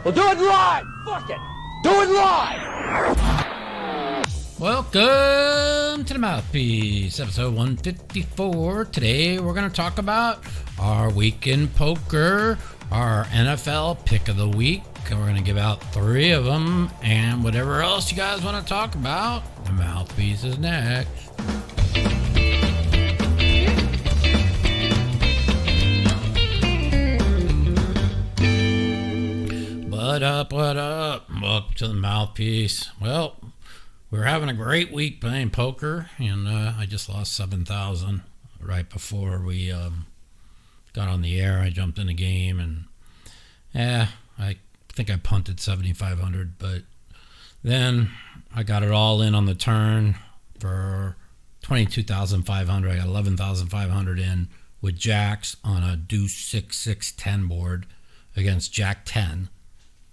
We'll do it live! Fuck it! Do it live! Welcome to the Mouthpiece, episode 154. Today we're going to talk about our weekend poker, our NFL pick of the week, and we're going to give out 3 of them, and whatever else you guys want to talk about, the Mouthpiece is next. What up? Welcome to the Mouthpiece. Well, we were having a great week playing poker, and I just lost 7,000 right before we got on the air. I jumped in the game, and I think I punted 7,500, but then I got it all in on the turn for 22,500. I got 11,500 in with jacks on a deuce 6-6-10 board against jack 10.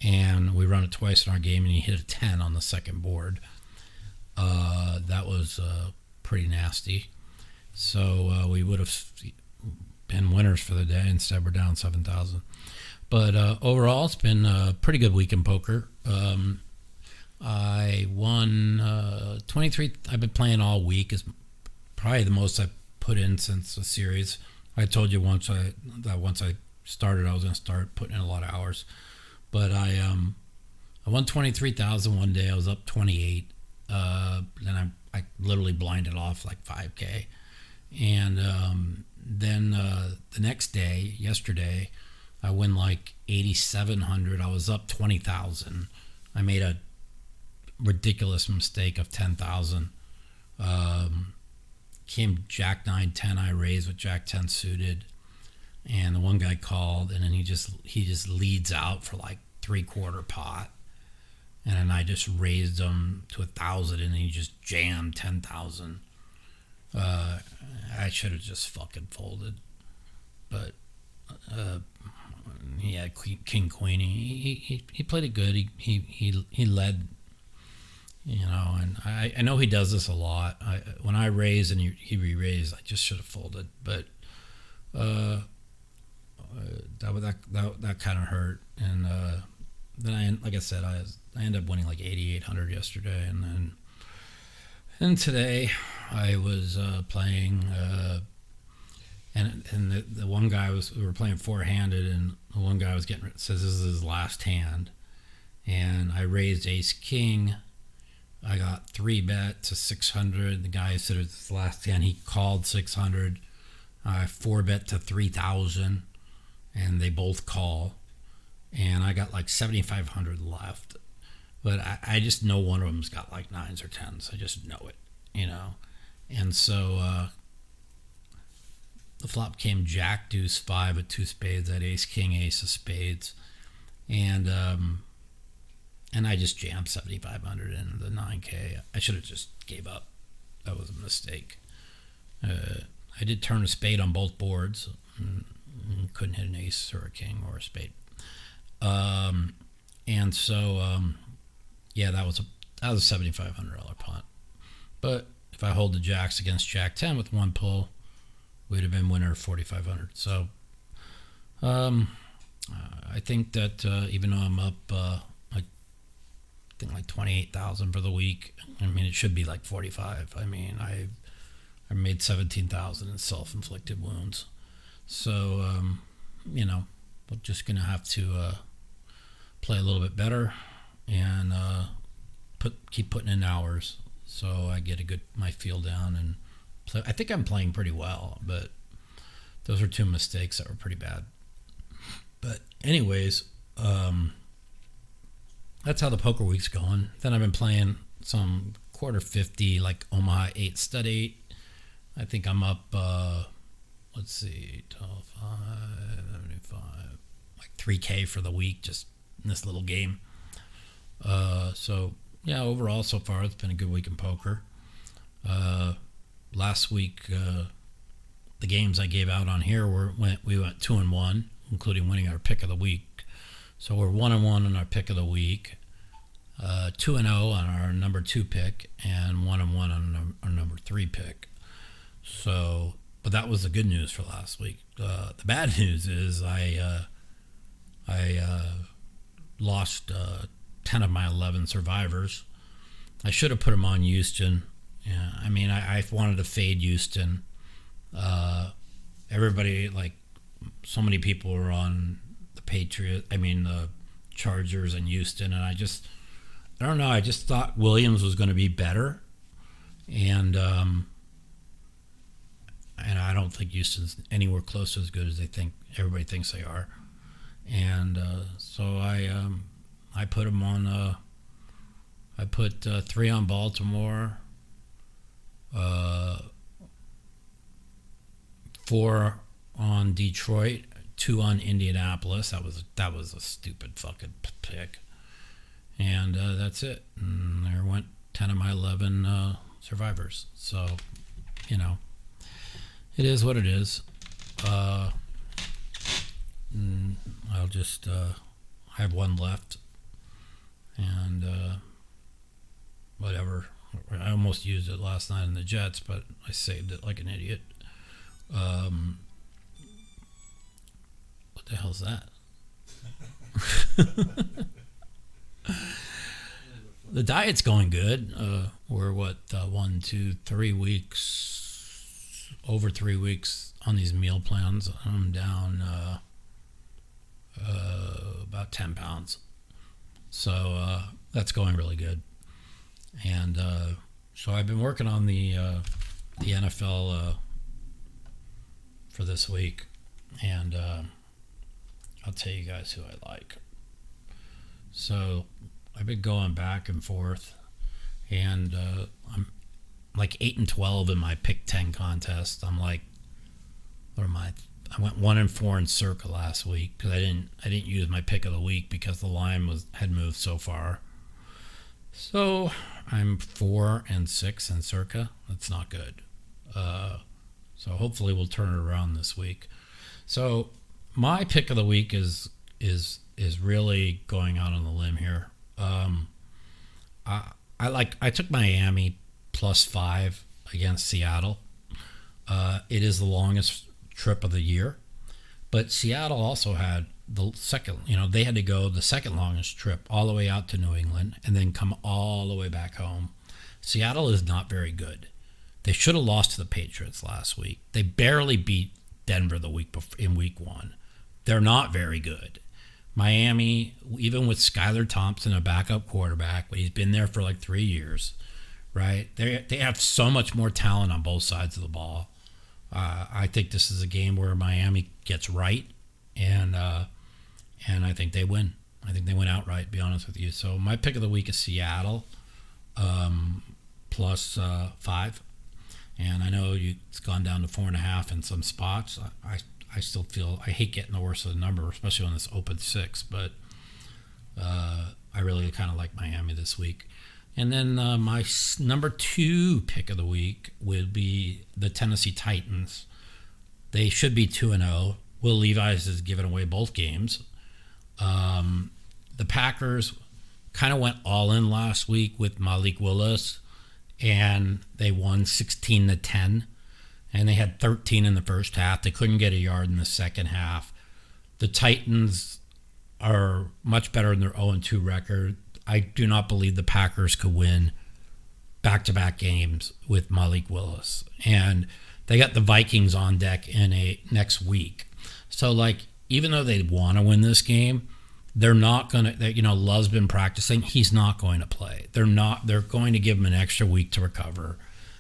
And we run it twice in our game, and he hit a 10 on the second board. That was pretty nasty. So we would have been winners for the day. Instead, we're down 7,000. But overall, it's been a pretty good week in poker. I won 23. I've been playing all week. Is probably the most I've put in since the series. I told you once I started, I was going to start putting in a lot of hours. But I won 23,000 one day. I was up 28. Then I literally blinded off like 5K. And then the next day, yesterday, I win like 8,700. I was up 20,000. I made a ridiculous mistake of 10,000. Came jack 9-10. I raised with jack 10 suited. And the one guy called, and then he just leads out for like 3/4 pot, and then I just raised him to 1,000, and he just jammed 10,000. I should have just fucking folded, but he had king queen. He played it good. He led, you know, and I know he does this a lot. When I raise and he re-raised, I just should have folded, but. That kind of hurt, and then like I said, I ended up winning like 8,800 yesterday, and then today I was playing, and the one guy we were playing 4-handed, and the one guy says this is his last hand, and I raised ace king. I got 3-bet to 600. The guy said it was his last hand. He called 600. I 4-bet to 3,000. And they both call, and I got like 7,500 left, but I just know one of them's got like 9s or 10s. I just know it, you know. And so the flop came jack deuce 5 with 2 spades. I had ace king ace of spades, and I just jammed 7,500 in the 9K. I should have just gave up. That was a mistake. I did turn a spade on both boards. Couldn't hit an ace or a king or a spade, and so that was a $7,500 punt. But if I hold the jacks against jack 10 with one pull, we'd have been winner 4,500. So I think that even though I'm up I think like 28,000 for the week, I mean it should be like 45. I mean I made 17,000 in self-inflicted wounds. So, you know, we're just going to have to play a little bit better and keep putting in hours so I get my feel down and play. I think I'm playing pretty well, but those are 2 mistakes that were pretty bad. But anyways, that's how the poker week's going. Then I've been playing some quarter 50, like Omaha 8 stud 8. I think I'm up... let's see, 12, 75, like 3K for the week, just in this little game. So, yeah, overall, so far, it's been a good week in poker. Last week, the games I gave out on here, we went 2-1, including winning our pick of the week. So we're 1-1 on our pick of the week, 2-0 on our number 2 pick, and 1-1 on our number 3 pick. So... But that was the good news for last week. The bad news is I lost 10 of my 11 survivors. I should have put them on Houston. Yeah, I mean, I wanted to fade Houston. Everybody, like, so many people were on the Chargers and Houston, and I don't know. I just thought Williams was going to be better, and I don't think Houston's anywhere close to as good as everybody thinks they are, and so I put them on. I put 3 on Baltimore, 4 on Detroit, 2 on Indianapolis. That was a stupid fucking pick. And that's it. And there went 10 of my 11 survivors. So, it is what it is. I'll just have 1 left. And whatever. I almost used it last night in the Jets, but I saved it like an idiot. What the hell's that? The diet's going good. We're 3 weeks, over 3 weeks on these meal plans. I'm down about 10 pounds. So that's going really good. And so I've been working on the NFL for this week, and I'll tell you guys who I like. So I've been going back and forth, and I'm like 8-12 in my pick 10 contest. I'm like, what am I? I went 1-4 in Circa last week because I didn't use my pick of the week because the line had moved so far. So I'm 4-6 in Circa. That's not good. So hopefully we'll turn it around this week. So my pick of the week is really going out on the limb here. I took Miami +5 against Seattle. It is the longest trip of the year, but Seattle also had the second. They had to go the second longest trip all the way out to New England and then come all the way back home. Seattle is not very good. They should have lost to the Patriots last week. They barely beat Denver the week before, in week 1. They're not very good. Miami, even with Skylar Thompson, a backup quarterback, but he's been there for like 3 years, right? They have so much more talent on both sides of the ball. I think this is a game where Miami gets right, and I think they win. I think they win outright, to be honest with you. So my pick of the week is Seattle, +5. And I know it's gone down to 4.5 in some spots. I still feel I hate getting the worst of the number, especially when it's open 6. But I really kind of like Miami this week. And then my number 2 pick of the week would be the Tennessee Titans. They should be 2-0. Will Levis has given away both games. The Packers kind of went all in last week with Malik Willis, and they won 16-10. And they had 13 in the first half. They couldn't get a yard in the second half. The Titans are much better than their 0-2 record. I do not believe the Packers could win back-to-back games with Malik Willis. And they got the Vikings on deck next week. So, even though they want to win this game, they're not going to, Love's been practicing. He's not going to play. They're going to give him an extra week to recover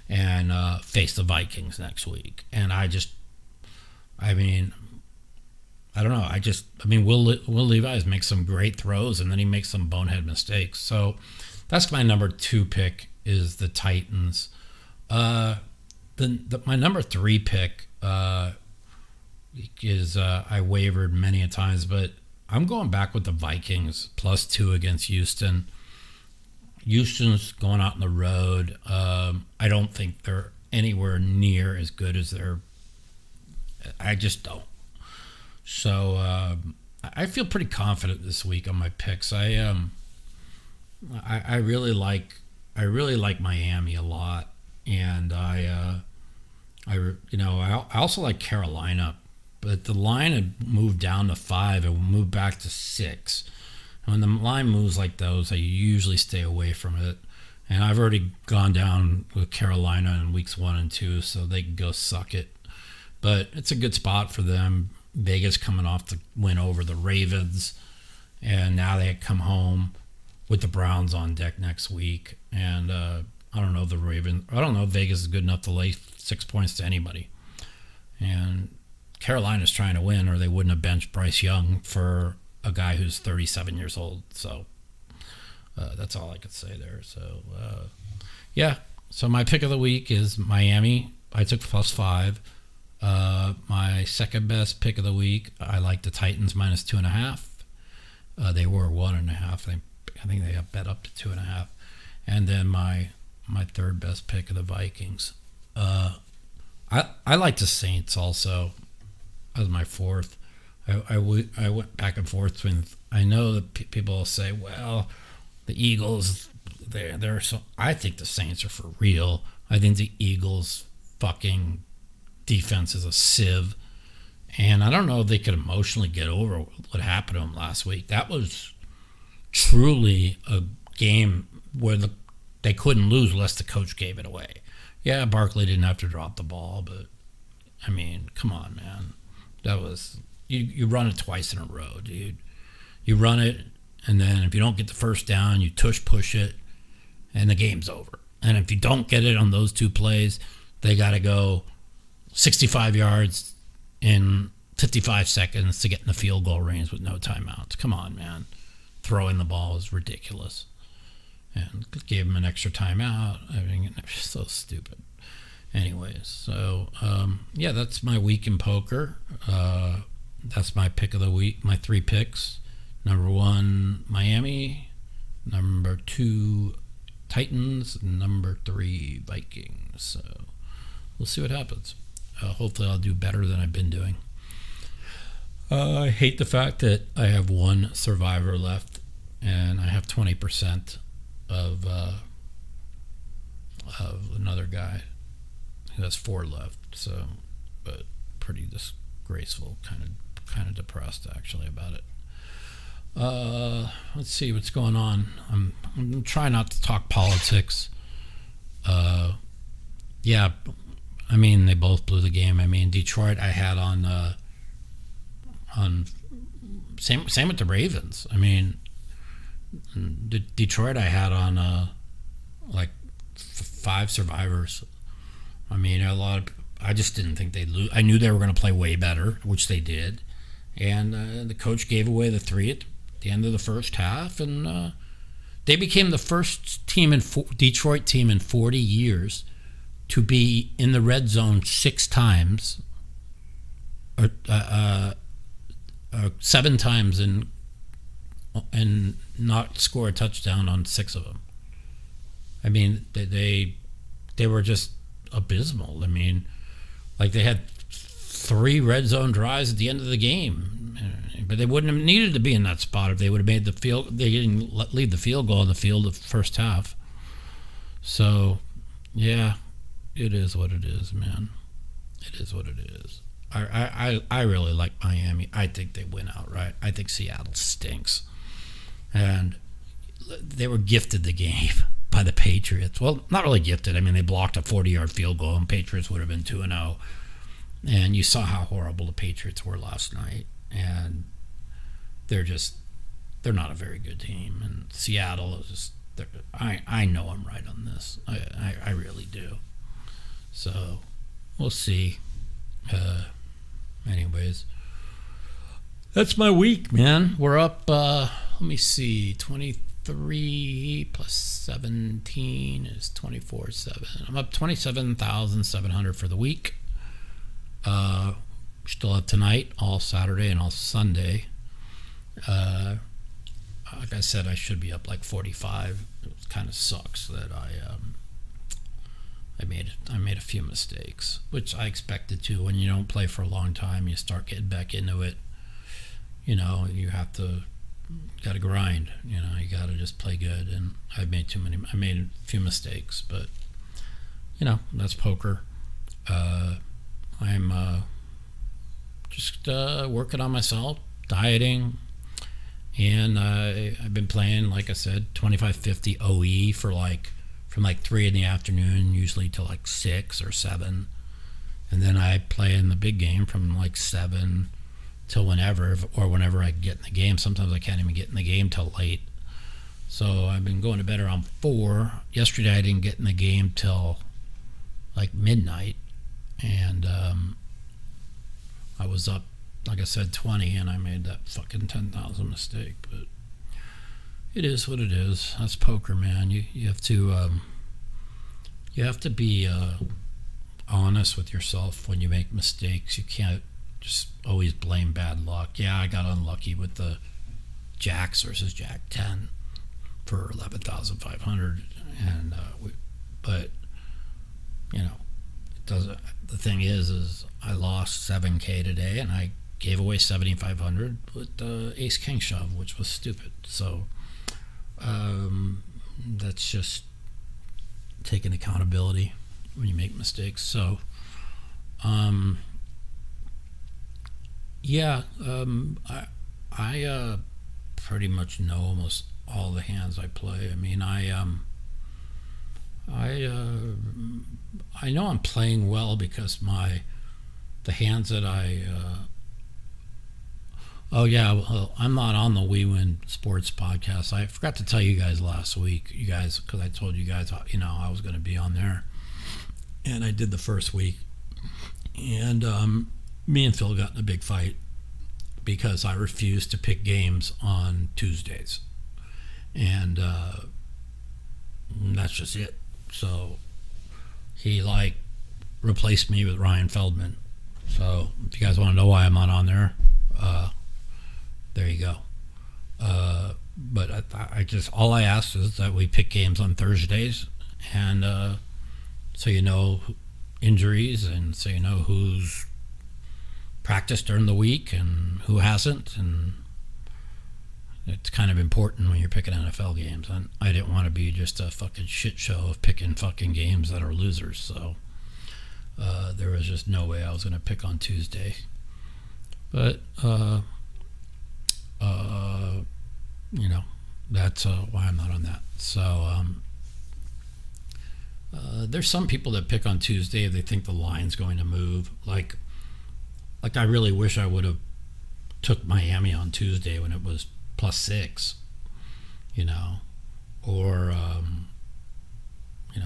and face the Vikings next week. And I don't know. Will Levis makes some great throws, and then he makes some bonehead mistakes. So that's my number 2 pick is the Titans. My number 3 pick is I wavered many a times, but I'm going back with the Vikings +2 against Houston. Houston's going out on the road. I don't think they're anywhere near as good as I just don't. So I feel pretty confident this week on my picks. I really like Miami a lot, and I also like Carolina, but the line had moved down to 5 and moved back to 6. And when the line moves like those, I usually stay away from it. And I've already gone down with Carolina in weeks 1 and 2, so they can go suck it. But it's a good spot for them. Vegas coming off the win over the Ravens, and now they come home with the Browns on deck next week. And I don't know if Vegas is good enough to lay 6 points to anybody. And Carolina's trying to win, or they wouldn't have benched Bryce Young for a guy who's 37 years old. So that's all I could say there. So, yeah. So my pick of the week is Miami. I took +5. My second best pick of the week, I like the Titans -2.5. They were 1.5. I think they have bet up to 2.5. And then my third best pick of the Vikings. I like the Saints also as my fourth. I went back and forth between. I know that people will say, well, the Eagles, they're so. I think the Saints are for real. I think the Eagles' fucking defense is a sieve, and I don't know if they could emotionally get over what happened to them last week. That was truly a game where they couldn't lose unless the coach gave it away. Yeah, Barkley didn't have to drop the ball, but I mean, come on, man. That was you run it twice in a row, dude. You run it, and then if you don't get the first down, you push it, and the game's over. And if you don't get it on those 2 plays, they got to go 65 yards in 55 seconds to get in the field goal range with no timeouts. Come on, man. Throwing the ball is ridiculous. And gave him an extra timeout. I mean, it's so stupid. Anyways, so, yeah, that's my week in poker. That's my pick of the week, my 3 picks. Number 1, Miami. Number 2, Titans. Number 3, Vikings. So we'll see what happens. Hopefully I'll do better than I've been doing. I hate the fact that I have 1 survivor left, and I have 20% of another guy who has 4 left. So, but pretty disgraceful, kind of depressed actually about it. Let's see what's going on. I'm trying not to talk politics. Yeah, I mean they both blew the game. I mean Detroit I had on same with the Ravens. I mean Detroit I had on like 5 survivors. I mean I just didn't think they'd lose. I knew they were going to play way better, which they did. And the coach gave away the 3 at the end of the first half, and they became the first Detroit team in 40 years to be in the red zone 6 times, 7 times, and not score a touchdown on 6 of them. I mean, they were just abysmal. I mean, like they had 3 red zone drives at the end of the game, but they wouldn't have needed to be in that spot if they would have made the field. They didn't leave the field goal in the field of the first half. So, yeah, it is what it is, man. It is what it is. I really like Miami. I think they win outright. I think Seattle stinks, and they were gifted the game by the Patriots. Well, not really gifted. I mean, they blocked a 40-yard field goal, and Patriots would have been 2-0. And you saw how horrible the Patriots were last night. And they're not a very good team. And Seattle is just, I know I'm right on this. I really do. So we'll see. Anyways, that's my week, man. We're up, let me see, 23 plus 17 is 24.7. I'm up 27,700 for the week. Still have tonight, all Saturday and all Sunday. Like I said, I should be up like 45. It kind of sucks that I made a few mistakes, which I expected to. When you don't play for a long time, you start getting back into it. You know, you got to grind. You know, you got to just play good. And I made a few mistakes, but you know, that's poker. I'm just working on myself, dieting, And I've been playing, like I said, 2550 OE for from 3 in the afternoon, usually to 6 or 7. And then I play in the big game from 7 till whenever, or whenever I get in the game. Sometimes I can't even get in the game till late. So I've been going to bed around 4. Yesterday I didn't get in the game till midnight. And I was up, like I said, 20, and I made that fucking 10,000 mistake. But it is what it is. That's poker, man. You have to be honest with yourself when you make mistakes. You can't just always blame bad luck. Yeah, I got unlucky with the jacks versus jack 10 for 11,500, and but it doesn't. The thing is I lost 7K today, and I gave away 7,500 with ace king shove, which was stupid. So that's just taking accountability when you make mistakes. So I pretty much know almost all the hands I play. I mean, I know I'm playing well because the hands that well, I'm not on the We Win Sports podcast. I forgot to tell you guys last week, because I told you guys, I was going to be on there, and I did the first week, and me and Phil got in a big fight because I refused to pick games on Tuesdays, and that's just it. So he replaced me with Ryan Feldman. So if you guys want to know why I'm not on there, there you go. But I just, all I asked is that we pick games on Thursdays, and so injuries, and so who's practiced during the week and who hasn't, and it's kind of important when you're picking NFL games. And I didn't want to be just a fucking shit show of picking fucking games that are losers. So there was just no way I was going to pick on Tuesday. But that's why I'm not on that. So there's some people that pick on Tuesday if they think the line's going to move. Like I really wish I would have took Miami on Tuesday when it was +6, or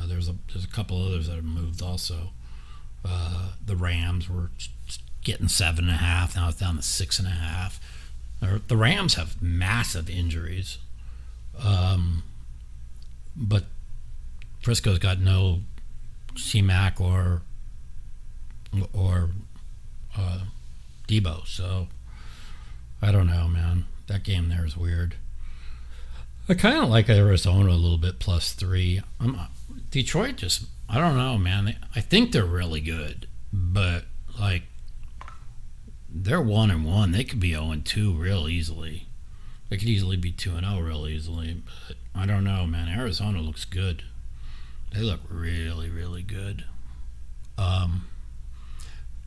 there's a couple others that have moved also. The Rams were getting 7.5, now it's down to 6.5. The Rams have massive injuries, but Frisco's got no C-Mac or Debo, so I don't know, man. That game there is weird. I kind of like Arizona a little bit +3. Detroit just, I don't know, man. I think they're really good, but they're 1-1. They could be 0-2 real easily. They could easily be 2-0 real easily, but I don't know, man. Arizona looks good. They look really, really good.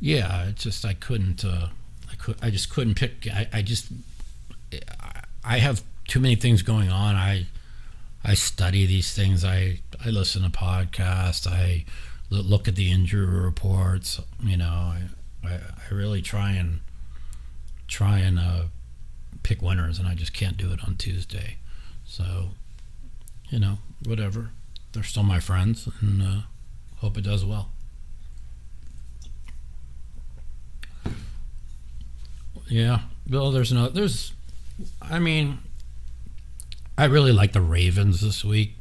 Yeah, it's just I just couldn't pick. I have too many things going on. I study these things. I listen to podcasts. I look at the injury reports. I really try and pick winners, and I just can't do it on Tuesday. So, whatever. They're still my friends, and hope it does well. Yeah, Bill. I really like the Ravens this week,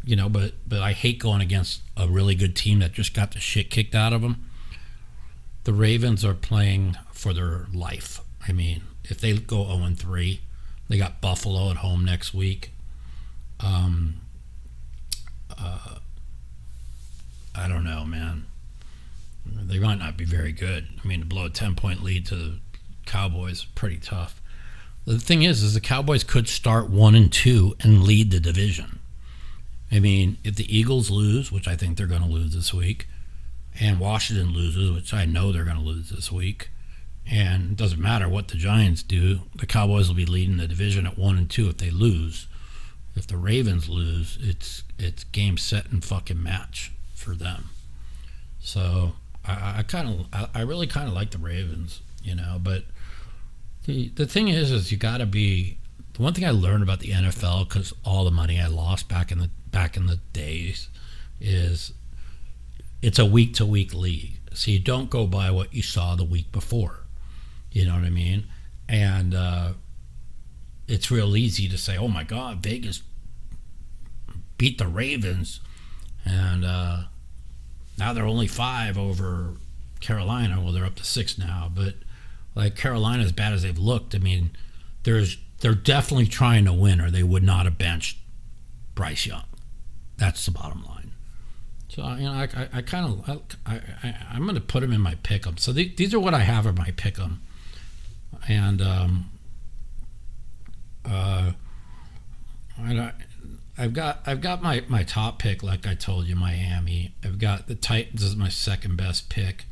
but I hate going against a really good team that just got the shit kicked out of them. The Ravens are playing for their life. I mean, if they go 0-3, they got Buffalo at home next week. I don't know, man. They might not be very good. I mean, to blow a 10-point lead to the Cowboys is pretty tough. The thing is the Cowboys could start 1-2 and lead the division. I mean, if the Eagles lose, which I think they're going to lose this week, and Washington loses, which I know they're going to lose this week, And it doesn't matter what the Giants do. The Cowboys will be leading the division at 1-2 if they lose. If the Ravens lose, it's game, set, and fucking match for them. So I really kind of like the Ravens, But the thing is you got to be. The one thing I learned about the NFL, because all the money I lost back in the days, is it's a week-to-week league. So you don't go by what you saw the week before. You know what I mean? And it's real easy to say, oh my God, Vegas beat the Ravens, and now they're only 5 over Carolina. Well, they're up to 6 now. But like Carolina, as bad as they've looked, I mean, they're definitely trying to win, or they would not have benched Bryce Young. That's the bottom line. So I'm going to put him in my pick'em. So these are what I have in my pick'em. And I've got my top pick, like I told you, Miami. I've got the Titans as my second best pick,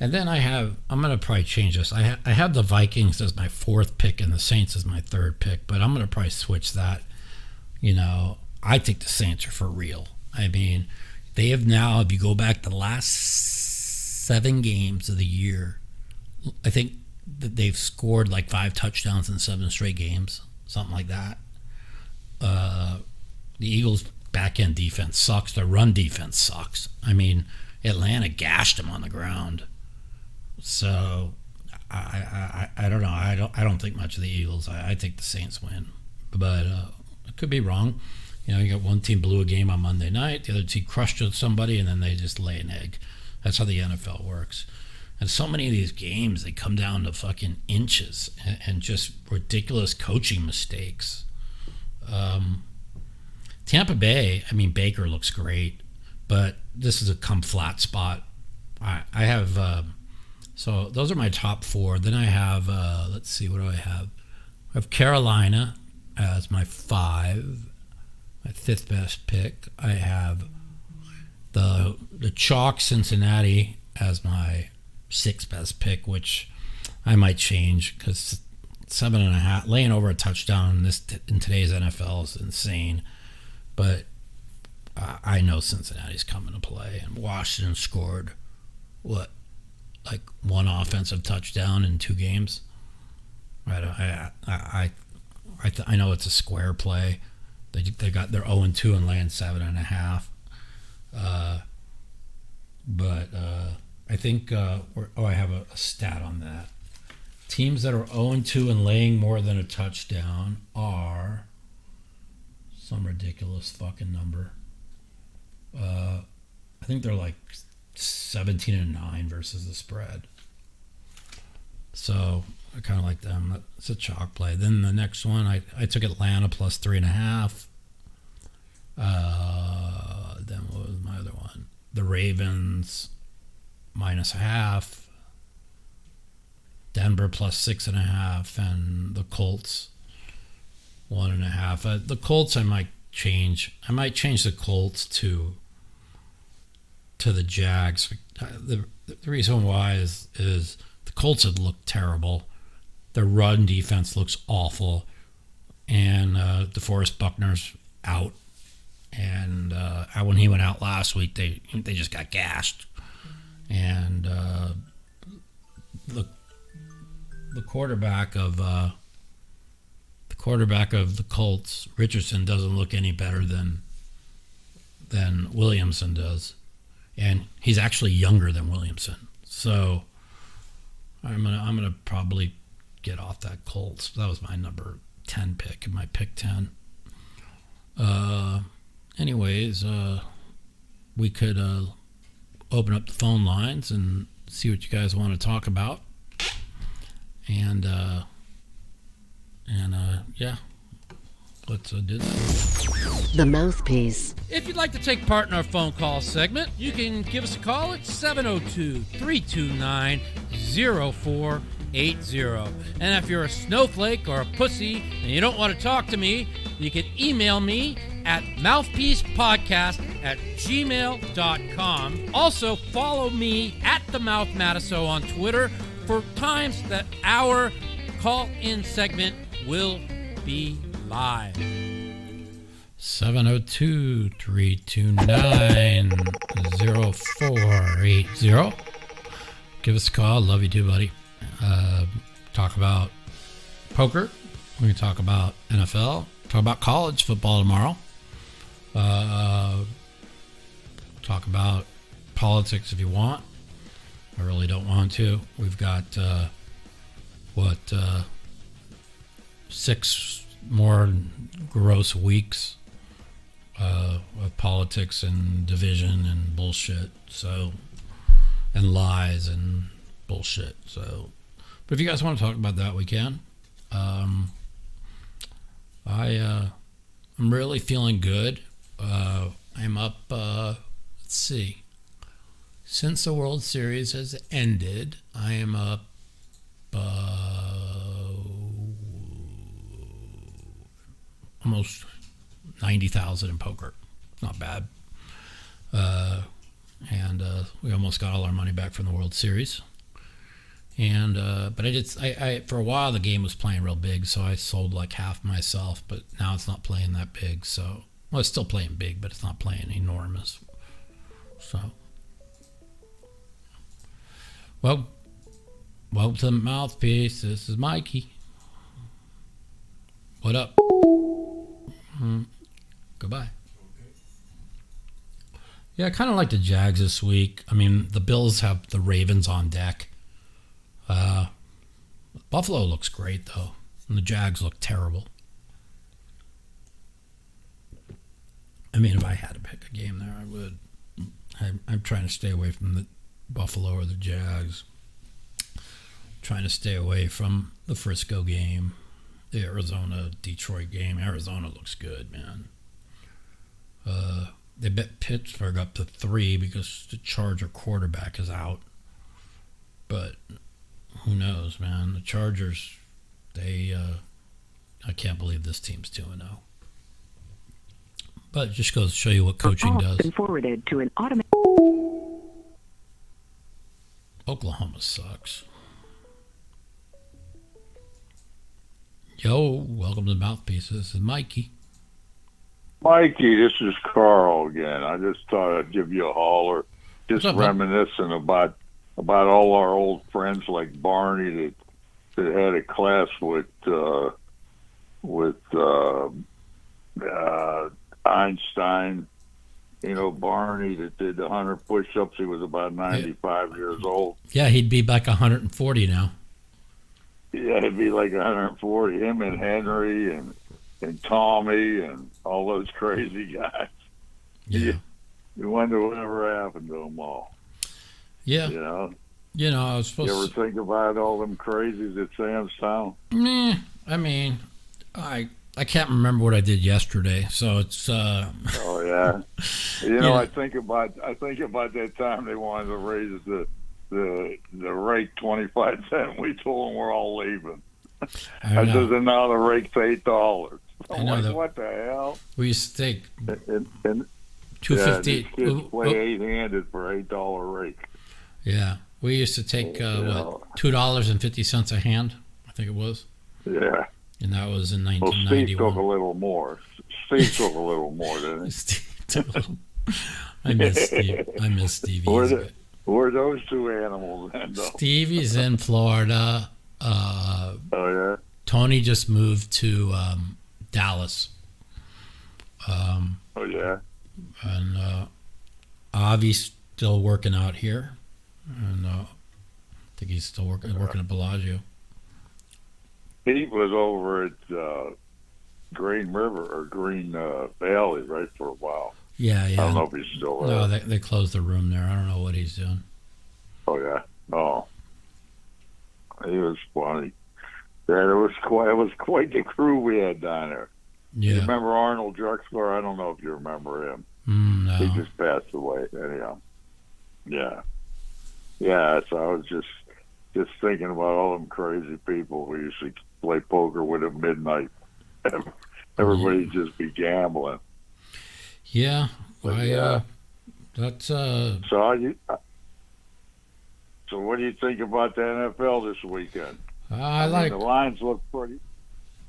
and then I'm gonna probably change this. I have the Vikings as my 4th pick and the Saints as my 3rd pick, but I'm gonna probably switch that. I think the Saints are for real. I mean, they have now, if you go back the last 7 games of the year, I think that they've scored like 5 touchdowns in 7 straight games, something like that. The Eagles' back-end defense sucks. Their run defense sucks. I mean, Atlanta gashed them on the ground. So I don't know. I don't think much of the Eagles. I think the Saints win, but I could be wrong. You got one team blew a game on Monday night, the other team crushed somebody, and then they just lay an egg. That's how the NFL works. And so many of these games, they come down to fucking inches and just ridiculous coaching mistakes. Tampa Bay, I mean, Baker looks great, but this is a come flat spot. I have, so those are my top 4. Then I have, let's see, what do I have? I have Carolina as my 5, my 5th best pick. I have the chalk Cincinnati as my 6th best pick, which I might change because 7.5, laying over a touchdown in today's NFL is insane. But I know Cincinnati's coming to play, and Washington scored like 1 offensive touchdown in 2 games. Right? I know it's a square play. They're 0-2 and laying 7.5. But I think I have a stat on that. Teams that are 0-2 and laying more than a touchdown are some ridiculous fucking number. I think they're like 17-9 versus the spread. So I kind of like them. It's a chalk play. Then the next one, I took Atlanta plus 3.5. Then what was my other one? The Ravens minus 0.5. Denver plus 6.5, and the Colts 1.5. The Colts I might change. I might change the Colts to the Jags. The reason why is the Colts have looked terrible. Their run defense looks awful, and DeForest Buckner's out. And when he went out last week, they just got gashed. And the quarterback of the Colts, Richardson, doesn't look any better than Williamson does, and he's actually younger than Williamson. So I'm gonna probably get off that Colts. That was my number 10 pick in my pick 10. Anyways, we could open up the phone lines and see what you guys want to talk about. And yeah, let's do that. The Mouthpiece. If you'd like to take part in our phone call segment, you can give us a call at 702-329-0480. And if you're a snowflake or a pussy and you don't want to talk to me, you can email me at mouthpiecepodcast@gmail.com. Also, follow me at the Mouth Matusow on Twitter for times that our call-in segment will be live. 702-329-0480. Give us a call. Love you too, buddy. Talk about poker. We're going to talk about NFL. Talk about college football tomorrow. Talk about politics if you want. I really don't want to. We've got, 6 more gross weeks of politics and division and bullshit. So, and lies and bullshit. So, but if you guys want to talk about that, we can. I'm really feeling good. I'm up, let's see. Since the World Series has ended, I am up almost 90,000 in poker. Not bad. And we almost got all our money back from the World Series. And but I for a while the game was playing real big, so I sold like half myself. But now it's not playing that big. So well, it's still playing big, but it's not playing enormous. So welcome to Mouthpiece. This is Mikey. What up? Goodbye. Yeah, I kind of like the Jags this week. I mean, the Bills have the Ravens on deck. Buffalo looks great, though, and the Jags look terrible. I mean, if I had to pick a game there, I would. I'm trying to stay away from the Buffalo or the Jags. Trying to stay away from the Frisco game, the Arizona-Detroit game. Arizona looks good, man. They bet Pittsburgh up to 3 because the Charger quarterback is out. But who knows, man? The Chargers, I can't believe this team's 2-0. But it just goes to show you what coaching does. Been forwarded to an automatic. Oklahoma sucks. Yo, welcome to Mouthpiece. This is Mikey. Mikey, this is Carl again. I just thought I'd give you a holler, just up, reminiscing about all our old friends like Barney that had a class with Einstein. You know, Barney that did 100 push-ups. He was about 95 years old. Yeah, he'd be like 140 now. Yeah, it'd be like 140. Him and Henry and Tommy and all those crazy guys. Yeah. You wonder whatever happened to them all. Yeah. You know, I was supposed you ever to... think about all them crazies at Sam's Town? I mean, I can't remember what I did yesterday, so it's... Oh, yeah. You know, I think about that time they wanted to raise the rate 25 cents. We told them we're all leaving. I said, and now the rate's $8. I'm like, what the hell? We used to take and $2.50. Kids play 8-handed for $8 rate. Yeah, we used to take $2.50 a hand. I think it was. Yeah. And that was in 1991. Well, Steve took a little more. Steve took a little more, didn't he? Steve took a little. I miss Steve. I miss Stevie. Where are those two animals then, though? Stevie's in Florida. Oh, yeah? Tony just moved to Dallas. Oh, yeah? And Avi's still working out here. And I think he's still working at Bellagio. He was over at Green River or Green Valley, right, for a while. Yeah. I don't know if he's still there. No, they closed the room there. I don't know what he's doing. Oh, yeah. Oh. He was funny. Yeah, it was quite the crew we had down there. Yeah. You remember Arnold Drexler? I don't know if you remember him. No. He just passed away. Anyhow. Yeah. Yeah, so I was just thinking about all them crazy people we used to play poker with at midnight. Everybody just be gambling. Yeah. But, That's So So what do you think about the NFL this weekend? I like the lines look pretty.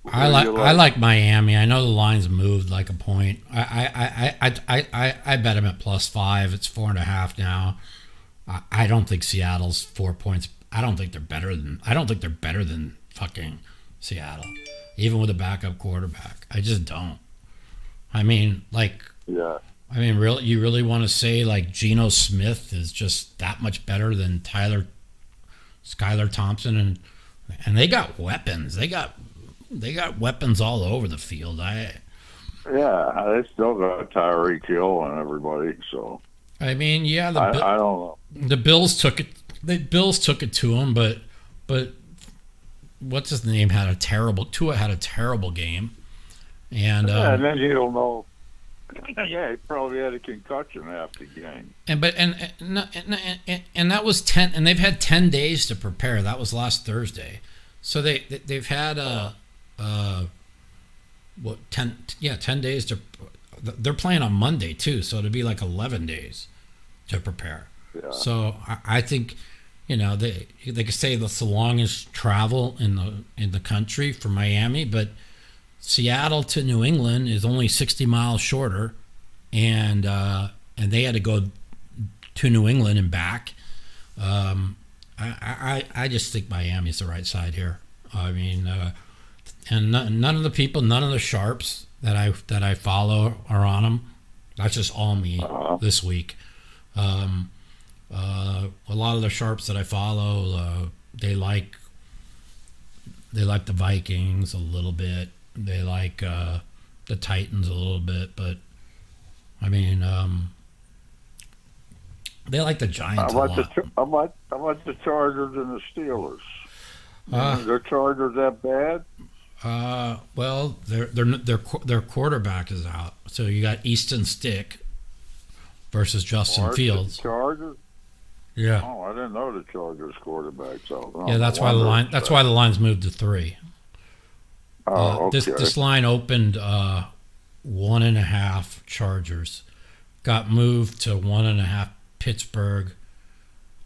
I like Miami. I know the lines moved like a point. I bet them at +5. It's 4.5 now. I don't think Seattle's 4 points. I don't think they're better than fucking Seattle, even with a backup quarterback. I just don't. I mean, yeah. I mean, you really want to say like Geno Smith is just that much better than Skylar Thompson, and they got weapons. They got weapons all over the field. Yeah, they still got Tyreek Hill and everybody. So I mean, yeah, I don't know. The Bills took it. The Bills took it to them, but what's his name Tua had a terrible game, and and then you don't know. Yeah, he probably had a concussion after the game. And that was 10, and they've had 10 days to prepare. That was last Thursday, so they've had 10 days to. They're playing on Monday too, so it'll be like 11 days to prepare. Yeah. So I think, they could say that's the longest travel in the country for Miami, but Seattle to New England is only 60 miles shorter, and they had to go to New England and back. I just think Miami's the right side here. I mean, and none of the sharps that I follow are on them. That's just all me this week. A lot of the sharps that I follow, they like the Vikings a little bit. They like the Titans a little bit, but I mean, they like the Giants a lot. How about the Chargers and the Steelers? Are the Chargers that bad? Well, their quarterback is out, so you got Easton Stick versus Justin Fields. Chargers. Yeah. Oh, I didn't know the Chargers quarterback's out. Yeah, that's why the line's moved to 3. Oh, okay. This line opened 1.5 Chargers, got moved to 1.5 Pittsburgh,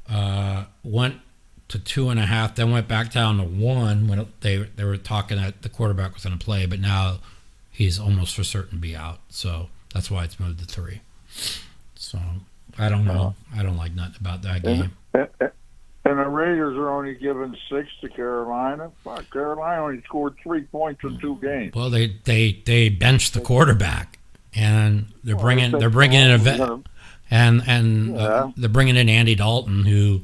went to 2.5, then went back down to 1 when they were talking that the quarterback was going to play, but now he's almost for certain to be out, so that's why it's moved to 3. So I don't know. I don't like nothing about that game. And the Raiders are only giving 6 to Carolina. Fuck, Carolina only scored 3 points in 2 games. Well, they benched the quarterback, and they're bringing in a vet, and they're bringing in Andy Dalton, who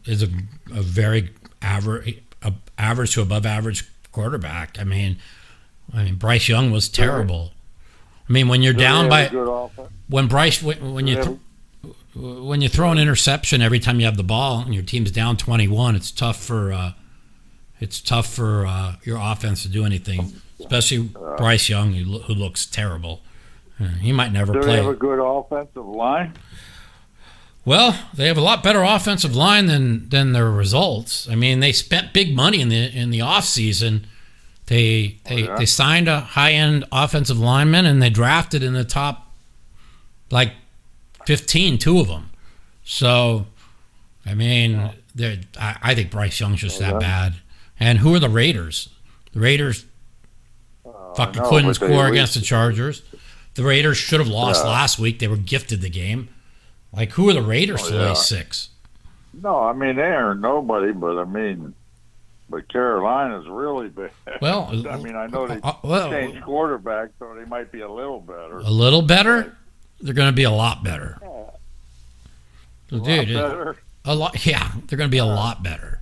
is a very average to above average quarterback. I mean, Bryce Young was terrible. I mean, when you're down by when you throw an interception every time you have the ball and your team's down 21, it's tough for your offense to do anything, especially Bryce Young, who looks terrible. He might never play. Do they have a good offensive line? Well, they have a lot better offensive line than their results. I mean, they spent big money in the offseason. They signed a high-end offensive lineman, and they drafted in the top, 15, 2 of them. So, I mean, I think Bryce Young's just that bad. And who are the Raiders? The Raiders couldn't score against the Chargers. The Raiders should have lost last week. They were gifted the game. Who are the Raiders to lay 6? No, I mean, they aren't nobody, but Carolina's really bad. Well, I mean, I know they changed quarterback, so they might be a little better. A little better? They're going to be a lot better. Better? A lot. Yeah, they're going to be a lot better.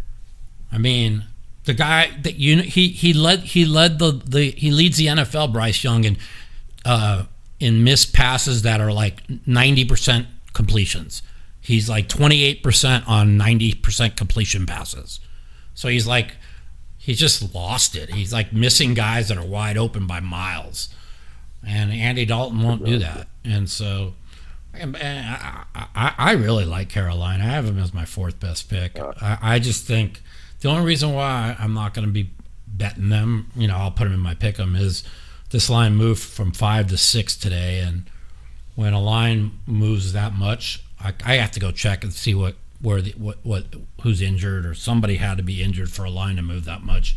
I mean, the guy that he leads the NFL, Bryce Young, in missed passes that are 90% completions. He's 28% on 90% completion passes. So he's just lost it. He's missing guys that are wide open by miles. And Andy Dalton won't do that. And so I really like Carolina. I have them as my 4th best pick. I just think the only reason why I'm not going to be betting them, I'll put them in my pick 'em, is this line moved from 5 to 6 today. And when a line moves that much, I have to go check and see what who's injured, or somebody had to be injured for a line to move that much.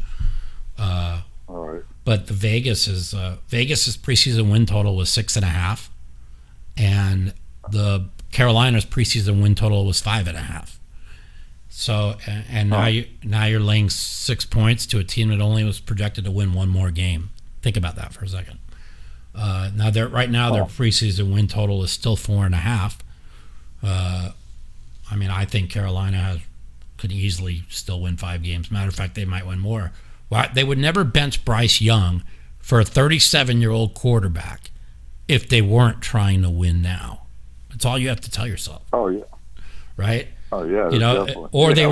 All right. But the Vegas's preseason win total was 6.5, and the Carolina's preseason win total was 5.5. So and now you're laying 6 points to a team that only was projected to win one more game. Think about that for a second. Now their preseason win total is still 4.5. I mean, I think Carolina could easily still win 5 games. Matter of fact, they might win more. Well, they would never bench Bryce Young for a 37-year-old quarterback if they weren't trying to win now. That's all you have to tell yourself. Oh yeah. Right? Oh yeah. Definitely. Or they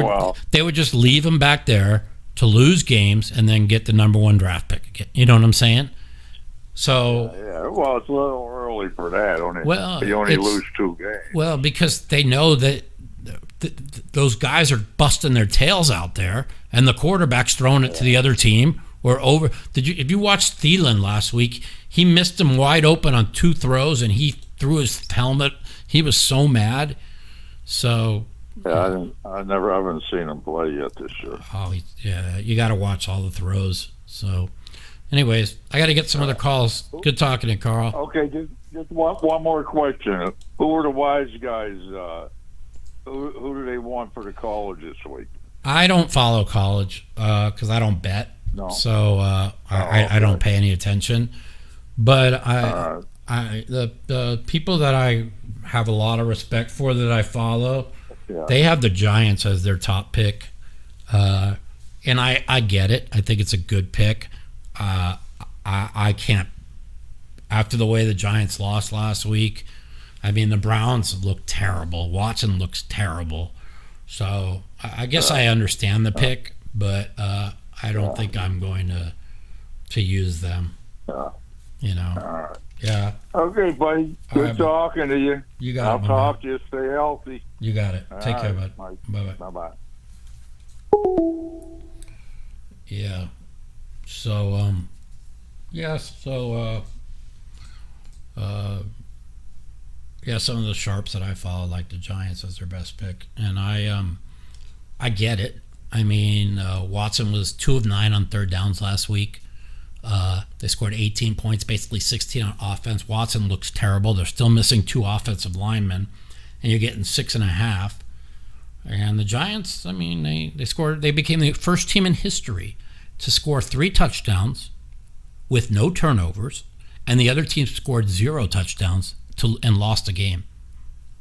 would just leave him back there to lose games and then get the number 1 draft pick again. You know what I'm saying? So yeah. Well, it's a little early for that. You only lose 2 games. Well, because they know that those guys are busting their tails out there, and the quarterback's throwing it to the other team or over. If you watched Thielen last week, he missed him wide open on 2 throws, and he threw his helmet. He was so mad. So yeah, I haven't seen him play yet this year. Oh, you got to watch all the throws. So, anyways, I got to get some other calls. Good talking to you, Carl. Okay, just one more question. Who are the wise guys? Who do they want for the college this week? I don't follow college because I don't bet. No. So I don't pay any attention. But the people that I have a lot of respect for that I follow, they have the Giants as their top pick. And I get it. I think it's a good pick. I can't. After the way the Giants lost last week, I mean, the Browns look terrible. Watson looks terrible. So I guess I understand the pick, but I don't think I'm going to use them. You know. All right. Yeah. Okay, buddy. Good talking to you. You got it. I'll talk to you. Stay healthy. You got it. Take care, bud. Bye-bye. Bye-bye. Yeah. So, some of the sharps that I follow like the Giants as their best pick, and I get it. I mean, Watson was 2 of 9 on third downs last week. They scored 18 points, basically 16 on offense. Watson looks terrible. They're still missing 2 offensive linemen, and you're getting 6.5. And the Giants, I mean, they became the first team in history to score 3 touchdowns with no turnovers, and the other team scored 0 touchdowns and lost a game.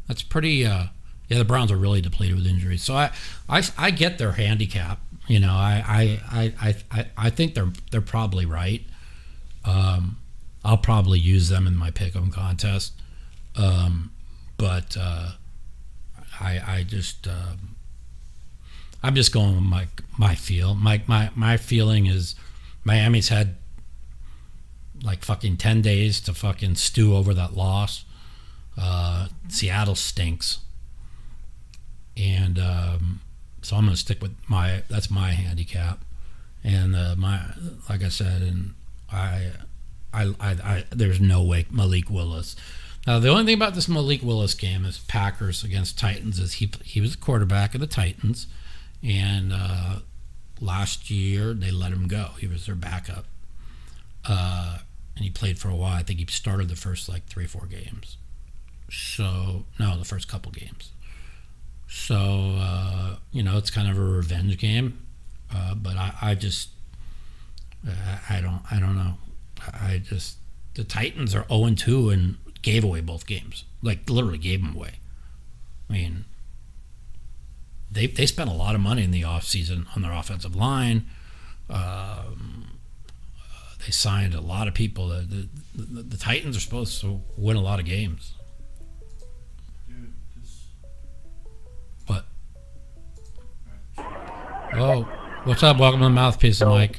That's pretty. The Browns are really depleted with injuries. So I get their handicap. You know, I think they're probably right. I'll probably use them in my pick'em contest. But I'm just going with my feel. My feeling is Miami's had like fucking 10 days to fucking stew over that loss. Seattle stinks. And so I'm going to stick with that's my handicap. And like I said, and I there's no way Malik Willis. Now the only thing about this Malik Willis game is Packers against Titans is he was the quarterback of the Titans, and last year they let him go. He was their backup, and he played for a while. I think he started the first 3-4 games. So no, the first couple games. So it's kind of a revenge game, but I don't know. The Titans are 0-2 and gave away both games. Literally gave them away. I mean, they spent a lot of money in the offseason on their offensive line. They signed a lot of people. The Titans are supposed to win a lot of games. What? Oh, what's up? Welcome to the Mouthpiece, Mike.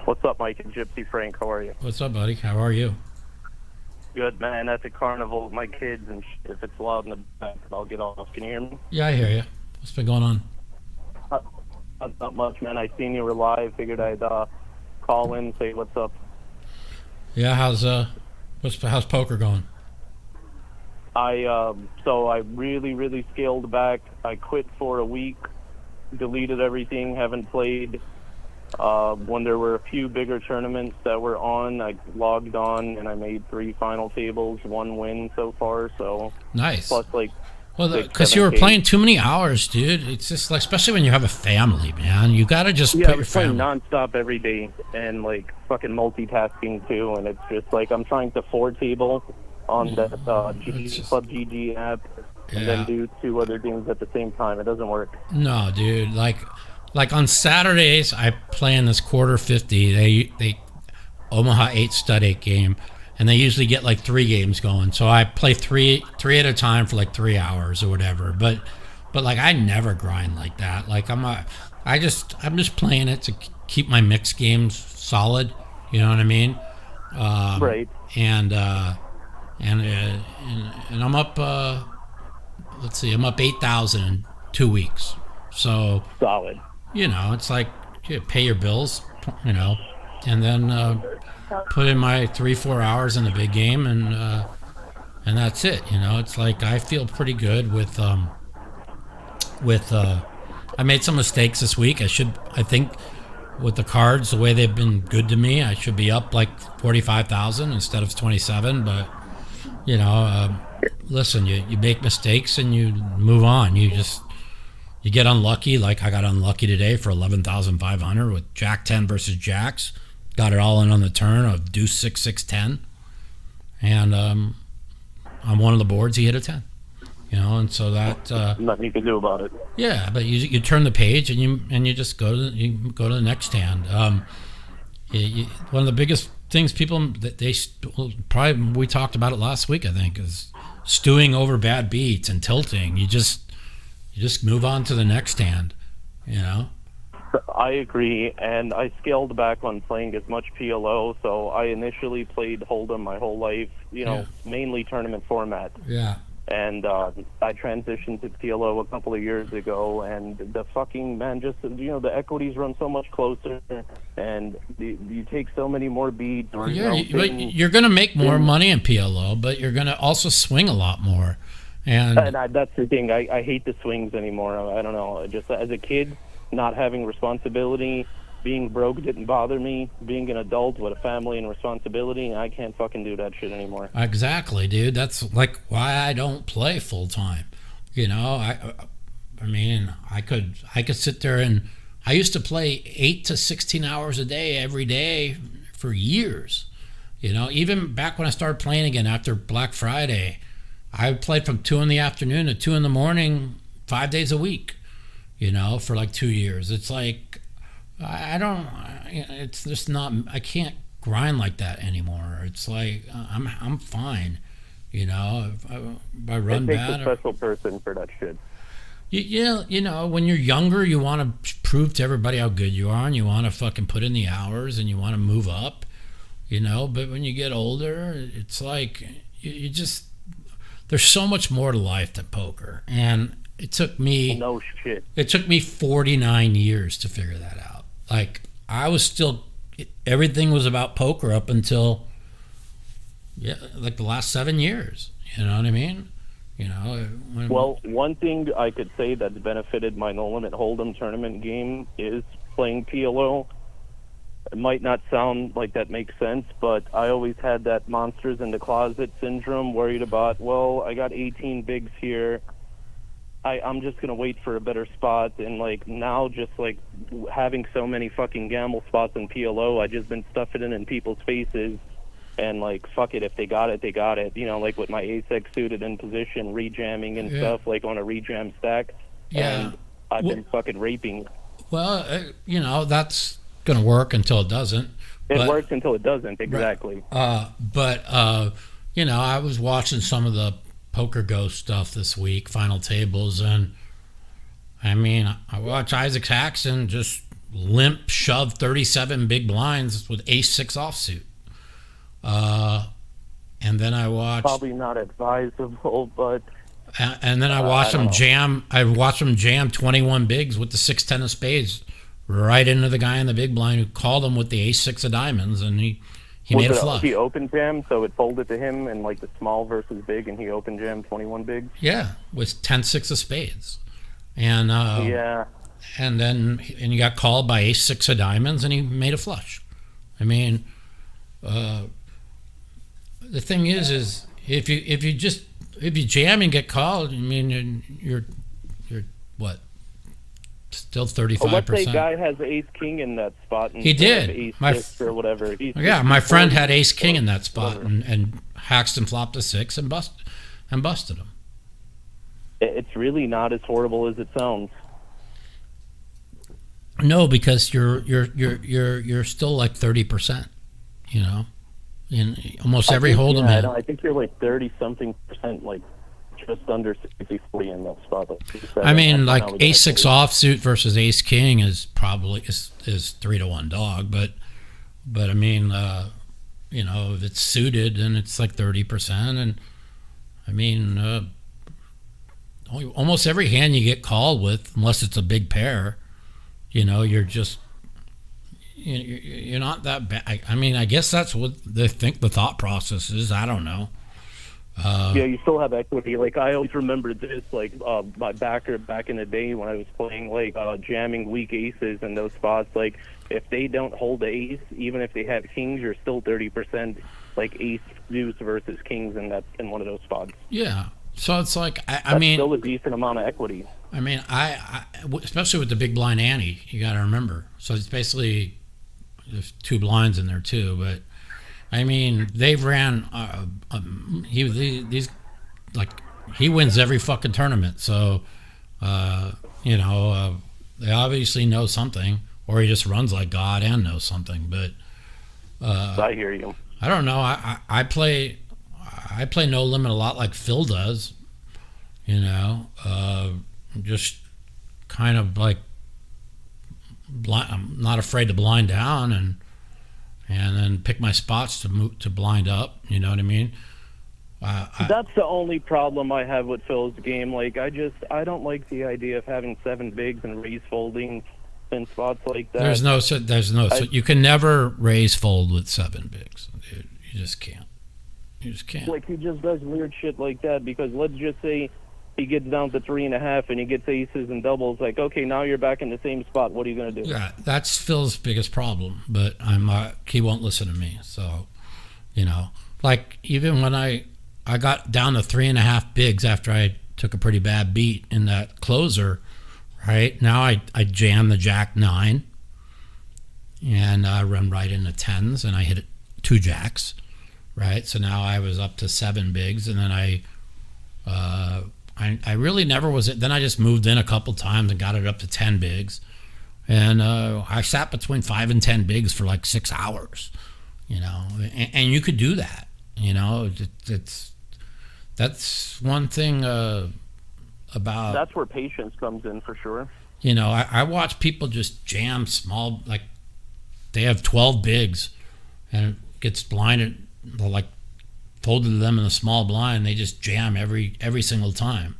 What's up, Mike and Gypsy Frank? How are you? What's up, buddy? How are you? Good, man. At the carnival with my kids, and if it's loud in the back, I'll get off. Can you hear me? Yeah, I hear you. What's been going on? Not much, man. I seen you were live. Figured I'd call in, say what's up. Yeah, how's poker going? So I really scaled back. I quit for a week, deleted everything, haven't played. When there were a few bigger tournaments that were on, I logged on and I made 3 final tables, 1 win so far. So nice. Plus like, well, because you were playing too many hours, dude. It's just like, especially when you have a family, man. You gotta just put your family. I was playing nonstop every day and like fucking multitasking too. And it's just like I'm trying to 4 table on that Club GG app, and then do 2 other games at the same time. It doesn't work. No, dude. Like on Saturdays, I play in this quarter 50. They Omaha 8 stud 8 game, and they usually get like 3 games going. So I play three at a time for like 3 hours or whatever. But like I never grind like that. Like I'm just playing it to keep my mixed games solid. You know what I mean? Right. And I'm up. Let's see, I'm up 8,000 in 2 weeks. So solid. You know, it's like you pay your bills, you know, and then put in my 3-4 hours in the big game, and that's it. You know, it's like I feel pretty good with. I made some mistakes this week. I think with the cards, the way they've been good to me, I should be up like 45,000 instead of 27. But you know, listen, you make mistakes and you move on. You get unlucky, like I got unlucky today for 11,500 with Jack 10 versus Jacks. Got it all in on the turn of Deuce 6 6 10, and on one of the boards he hit a 10. You know, and so that nothing you can do about it. Yeah, but you turn the page and you just go to the next hand. One of the biggest things people that probably we talked about it last week, I think, is stewing over bad beats and tilting. You just move on to the next hand, you know? I agree, and I scaled back on playing as much PLO, so I initially played Hold'em my whole life, mainly tournament format. Yeah. And I transitioned to PLO a couple of years ago, and the fucking, man, just, the equities run so much closer, and you take so many more beats. You're going to make more money in PLO, but you're going to also swing a lot more. And that's the thing. I hate the swings anymore. I don't know. Just as a kid, not having responsibility, being broke didn't bother me. Being an adult with a family and responsibility, I can't fucking do that shit anymore. Exactly, dude. That's like why I don't play full time. You know, I mean, I could sit there and I used to play 8 to 16 hours a day every day for years. You know, even back when I started playing again after Black Friday. I played from 2 in the afternoon to 2 in the morning, 5 days a week, you know, for like 2 years. It's like, it's just not, I can't grind like that anymore. It's like, I'm fine, you know, if I run bad. It takes a special person for that shit. You know, when you're younger, you want to prove to everybody how good you are, and you want to fucking put in the hours, and you want to move up, you know, but when you get older, it's like, you just, there's so much more to life than poker, and it took me 49 years to figure that out. Like everything was about poker up until like the last 7 years. You know what I mean? You know. Well, one thing I could say that's benefited my No Limit Hold'em tournament game is playing PLO. It might not sound like that makes sense, but I always had that monsters in the closet syndrome, worried about, well, I got 18 bigs here. I'm just going to wait for a better spot. And, like, now just, like, having so many fucking gamble spots in PLO, I just been stuffing it in people's faces. And, like, fuck it, if they got it, they got it. You know, like with my ace-X suited in position, rejamming and stuff, like on a rejam stack. Yeah. And I've been fucking raping. Well, you know, that's going to work until it doesn't. It works until it doesn't, exactly. But you know, I was watching some of the Poker Ghost stuff this week, final tables, and I mean, I watched Isaac Jackson just limp shove 37 big blinds with ace-6 offsuit. And then I watched... Probably not advisable, but... And then I watched him jam. I watched him jam 21 bigs with the 6-10 of spades right into the guy in the big blind who called him with the ace-6 of diamonds, and he He made a flush. He open jam, so it folded to him and like the small versus big, and he open jam 21 bigs. Yeah, with 10-6 of spades, and Yeah. and then he got called by ace-6 of diamonds, and he made a flush. I mean, the thing is if you jam and get called, I mean, you're what? Still 35%. Well, let's say guy has ace king in that spot. And He did. Ace My six or whatever. Yeah, my friend had ace king in that spot, and Haxton flopped a 6 and busted him. It's really not as horrible as it sounds. No, because you're still like 30%. You know, in almost every hold'em. Yeah, I think you're like 30-something%, like just under 60-40 in that spot. I mean, like ace-6 offsuit versus ace king is probably is 3-1 dog, but I mean, you know, if it's suited, then it's like 30%, and I mean, almost every hand you get called with, unless it's a big pair, you know, you're not that bad. I mean, I guess that's what they think the thought process is. I don't know. Yeah, you still have equity. Like, I always remember this, like, my backer back in the day when I was playing, like, jamming weak aces in those spots. Like, if they don't hold the ace, even if they have kings, you're still 30%, like, ace deuce versus kings in one of those spots. Yeah. So it's like, I mean, still a decent amount of equity. I mean, especially with the big blind ante, you got to remember. So it's basically, there's 2 blinds in there too, but I mean, they've ran. He wins every fucking tournament. So, you know, they obviously know something, or he just runs like God and knows something. But I hear you. I don't know. I play No Limit a lot like Phil does. You know, just kind of like I'm not afraid to blind down and then pick my spots to blind up. You know what I mean? That's the only problem I have with Phil's game. Like, I don't like the idea of having 7 bigs and raise folding in spots like that. You can never raise fold with 7 bigs, dude. You just can't. Like, he just does weird shit like that, because let's just say he gets down to 3.5 and he gets aces and doubles. Like, okay, now you're back in the same spot. What are you going to do? Yeah, that's Phil's biggest problem. But he won't listen to me. So, you know, like, even when I got down to 3.5 bigs after I took a pretty bad beat in that closer, right? Now I jam the jack 9 and I run right into 10s and I hit 2 jacks, right? So now I was up to 7 bigs, and then I really never was it. Then I just moved in a couple times and got it up to 10 bigs, and I sat between 5 and 10 bigs for like 6 hours, you know. And you could do that, you know. That's one thing about. That's where patience comes in, for sure. You know, I watch people just jam small, like they have 12 bigs, and it gets blinded, like folded to them in a small blind. They just jam every single time,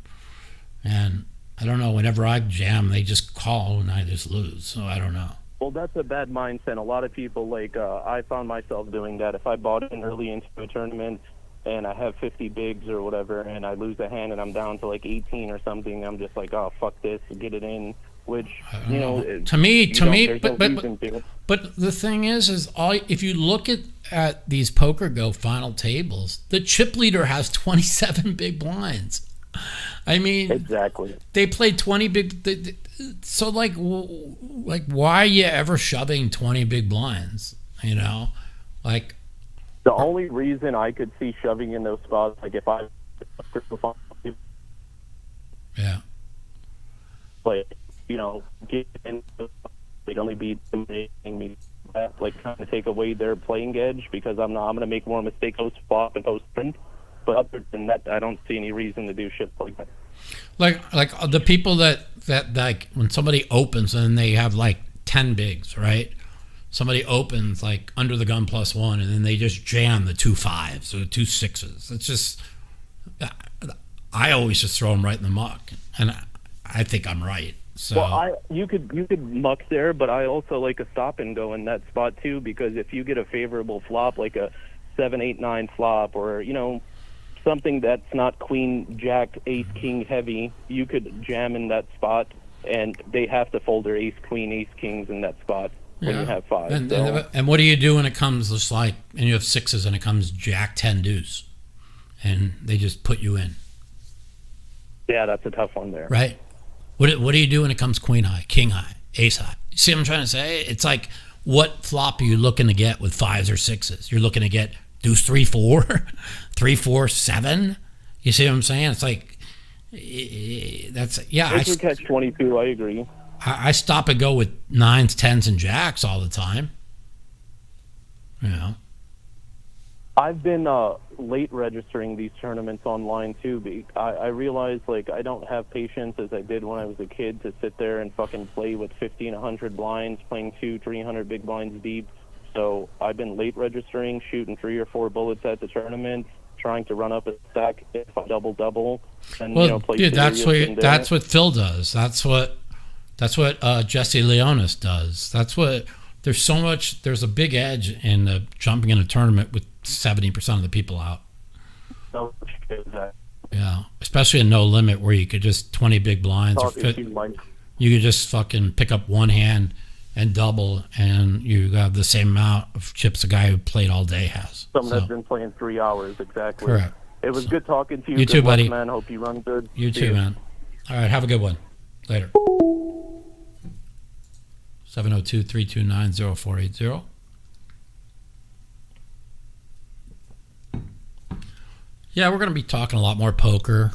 and I don't know. Whenever I jam, they just call and I just lose. So I don't know. Well, that's a bad mindset. A lot of people, like, I found myself doing that. If I bought in early into a tournament and I have 50 bigs or whatever, and I lose a hand and I'm down to like 18 or something, I'm just like, oh, fuck this, get it in. Which, you know, to me, but the thing is if you look at these Poker Go final tables, the chip leader has 27 big blinds. I mean, exactly. They played 20 big. So like, why are you ever shoving 20 big blinds? You know, like. The only reason I could see shoving in those spots, like if I. Yeah. Like, you know, get in, they'd only be intimidating me, like trying to take away their playing edge, because I'm going to make more mistakes post flop and post turn. But other than that, I don't see any reason to do shit like that. Like the people that like when somebody opens and they have like 10 bigs, right? Somebody opens like under the gun +1, and then they just jam the 2 5s or the 2 6s. It's just, I always just throw them right in the muck, and I think I'm right. So Well, you could muck there, but I also like a stop and go in that spot too, because if you get a favorable flop, like a 7-8-9 flop, or something that's not queen, jack, ace, king heavy, you could jam in that spot, and they have to fold their ace, queen, ace, kings in that spot when you have five. And what do you do when it comes just like, and you have sixes and it comes jack 10 deuce, and they just put you in? Yeah, that's a tough one there. Right. What do you do when it comes queen high, king high, ace high? You see what I'm trying to say? It's like, what flop are you looking to get with fives or sixes? You're looking to get deuce 3-4, 3-4, 7. You see what I'm saying? It's like, that's, yeah. It's a catch 22. I agree. I stop and go with nines, tens, and jacks all the time. I've been late registering these tournaments online too. I realized like I don't have patience as I did when I was a kid to sit there and fucking play with 1,500 blinds, playing 200-300 big blinds deep. So I've been late registering, shooting 3 or 4 bullets at the tournament, trying to run up a stack if I double, and play. Dude, that's what Phil does. That's what Jesse Leonis does. That's what. There's a big edge in jumping in a tournament with 70% of the people out. Yeah, especially in no limit where you could just 20 big blinds. You could just fucking pick up one hand and double, and you have the same amount of chips a guy who played all day has. Someone that's been playing 3 hours, exactly. Correct. It was good talking to you. You too, good luck, buddy. Man, hope you run good. You too, man. All right, have a good one. Later. 702-329-0480. Yeah, we're going to be talking a lot more poker.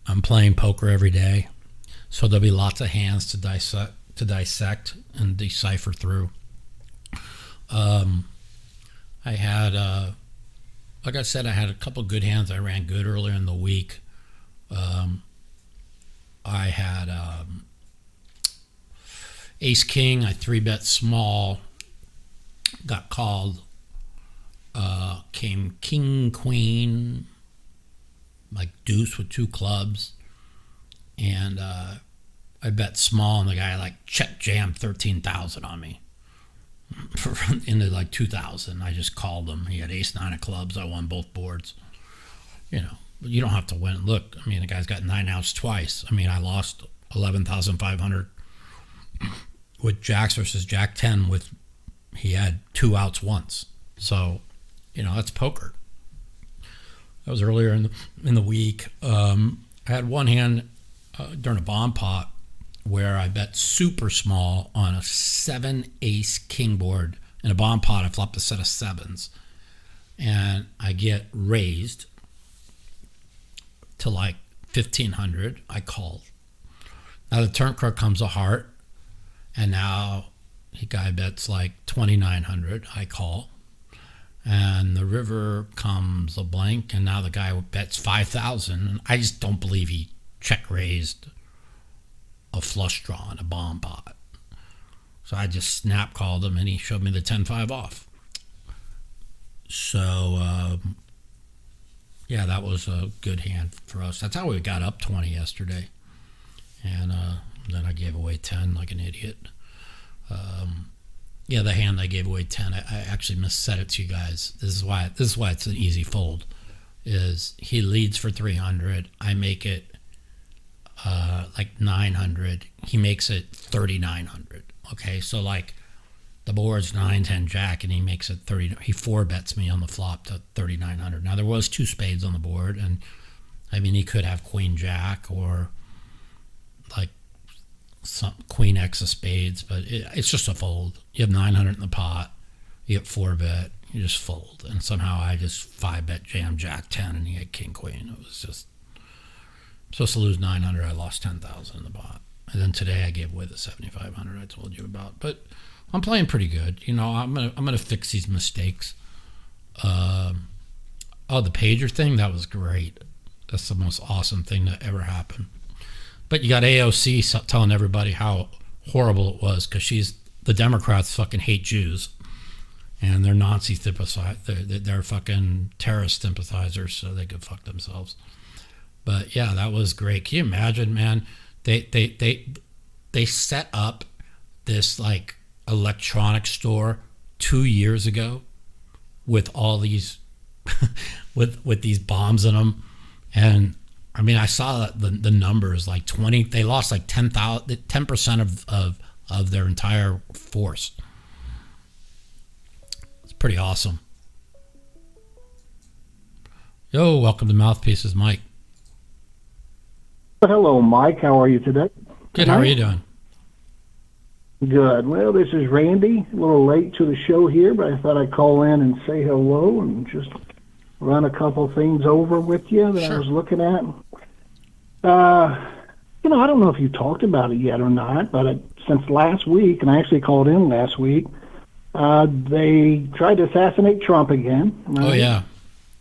I'm playing poker every day, so there'll be lots of hands to dissect and decipher through. I had, like I said, I had a couple good hands. I ran good earlier in the week. I had ace king. I 3-bet small, got called. Came king queen, like deuce with 2 clubs, and I bet small, and the guy like check jammed 13,000 on me into like 2,000. I just called him. He had ace 9 of clubs. I won both boards. But you don't have to win. Look, I mean, the guy's got 9 outs twice. I mean, I lost 11,500 with jacks versus jack 10 with he had 2 outs once. So, that's poker. That was earlier in the week. I had one hand during a bomb pot where I bet super small on a 7 ace king board. In a bomb pot, I flopped a set of 7s, and I get raised to like 1,500. I called. Now the turn card comes a heart, and now the guy bets like 2,900. I call. And the river comes a blank, and now the guy bets 5,000. And I just don't believe he check raised a flush draw in a bomb pot. So I just snap called him, and he showed me the 10-5 off. So, yeah, that was a good hand for us. That's how we got up 20 yesterday. And then I gave away 10 like an idiot. Yeah, the hand I gave away 10, I actually misset it to you guys. This is why it's an easy fold. Is he leads for 300, I make it like 900, he makes it 3,900. Okay, so like the board's 9-10 jack, and he makes it 30. He 4-bets me on the flop to 3,900. Now there was 2 spades on the board, and I mean he could have queen jack or like some queen X of spades, but it's just a fold. You have 900 in the pot, you get 4-bet, you just fold, and somehow I just 5-bet jam jack 10, and he had king queen. It was just supposed to lose 900. I lost 10,000 in the pot, and then today I gave away the 7,500 I told you about. But I'm playing pretty good. I'm gonna fix these mistakes. The pager thing, that was great. That's the most awesome thing that ever happened. But you got AOC telling everybody how horrible it was because the Democrats fucking hate Jews, and they're Nazi sympathizers. They're fucking terrorist sympathizers, so they could fuck themselves. But yeah, that was great. Can you imagine, man? They they set up this like electronic store 2 years ago with all these with these bombs in them. And I mean, I saw the numbers, like 20, they lost like 10% of their entire force. It's pretty awesome. Yo, welcome to Mouthpieces, Mike. Hello, Mike. How are you today? Good. How are you doing? Good. Well, this is Randy. A little late to the show here, but I thought I'd call in and say hello and just run a couple things over with you that I was looking at. I don't know if you talked about it yet or not, but since last week, and I actually called in last week, they tried to assassinate Trump again. Right? Oh, yeah.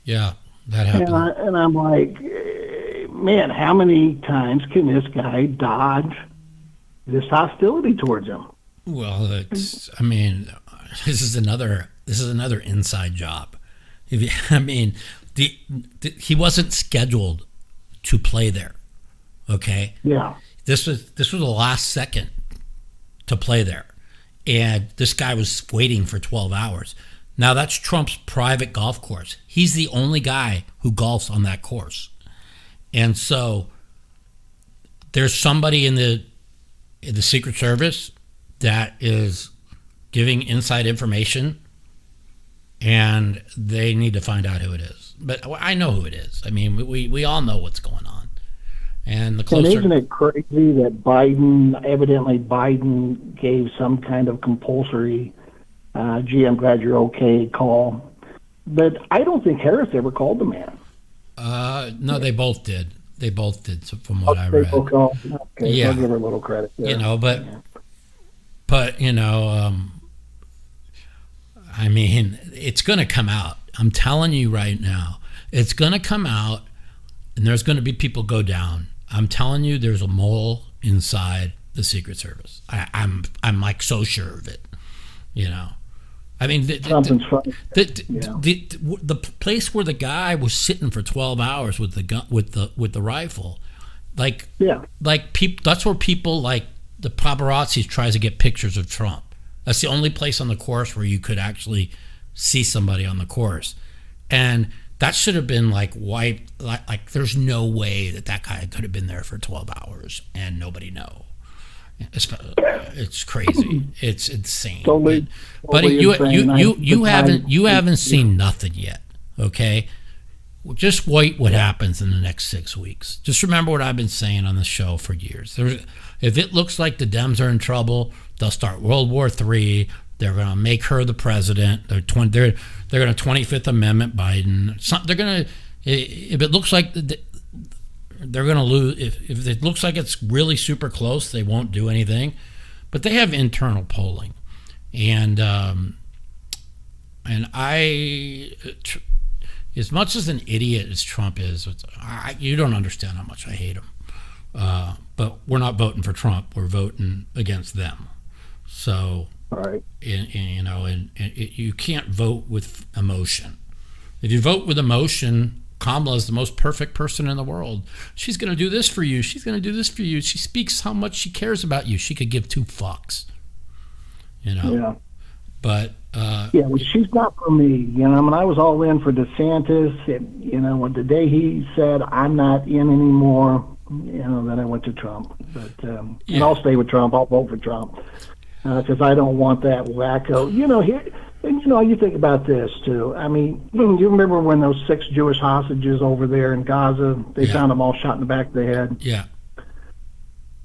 Yeah, that happened. And I'm like, man, how many times can this guy dodge this hostility towards him? Well, this is another inside job. He wasn't scheduled to play there. Okay. Yeah. This was the last second to play there, and this guy was waiting for 12 hours. Now that's Trump's private golf course. He's the only guy who golfs on that course, and so there's somebody in the Secret Service that is giving inside information, and they need to find out who it is. But I know who it is. I mean, we all know what's going on. And isn't it crazy that Biden gave some kind of compulsory, gee, I'm glad you're okay call. But I don't think Harris ever called the man. No, they both did. They both did, from what I read. Okay, yeah. I'll give her a little credit there. But I mean, it's going to come out. I'm telling you right now, it's going to come out, and there's going to be people go down. I'm telling you, there's a mole inside the Secret Service. I'm like so sure of it. I mean, the place where the guy was sitting for 12 hours with the gun, with the rifle, like people. That's where people like the paparazzi tries to get pictures of Trump. That's the only place on the course where you could actually see somebody on the course, and that should have been like wiped. Like there's no way that guy could have been there for 12 hours and nobody know. It's crazy. It's insane. But you haven't seen nothing yet. Okay, just wait what happens in the next 6 weeks. Just remember what I've been saying on the show for years. If it looks like the Dems are in trouble, they'll start World War III. They're going to make her the president. They're going to 25th Amendment Biden. If it looks like they're going to lose, if it looks like it's really super close, they won't do anything. But they have internal polling, and I, as much as an idiot as Trump is, you don't understand how much I hate him. But we're not voting for Trump. We're voting against them. So. All right. You can't vote with emotion. If you vote with emotion, Kamala is the most perfect person in the world. She's going to do this for you. She's going to do this for you. She speaks how much she cares about you. She could give two fucks. Yeah. But well, she's not for me. I mean, I was all in for DeSantis. When the day he said I'm not in anymore, then I went to Trump. But and I'll stay with Trump. I'll vote for Trump. Because I don't want that wacko. You think about this, too. I mean, you remember when those 6 Jewish hostages over there in Gaza, they found them all shot in the back of the head? Yeah.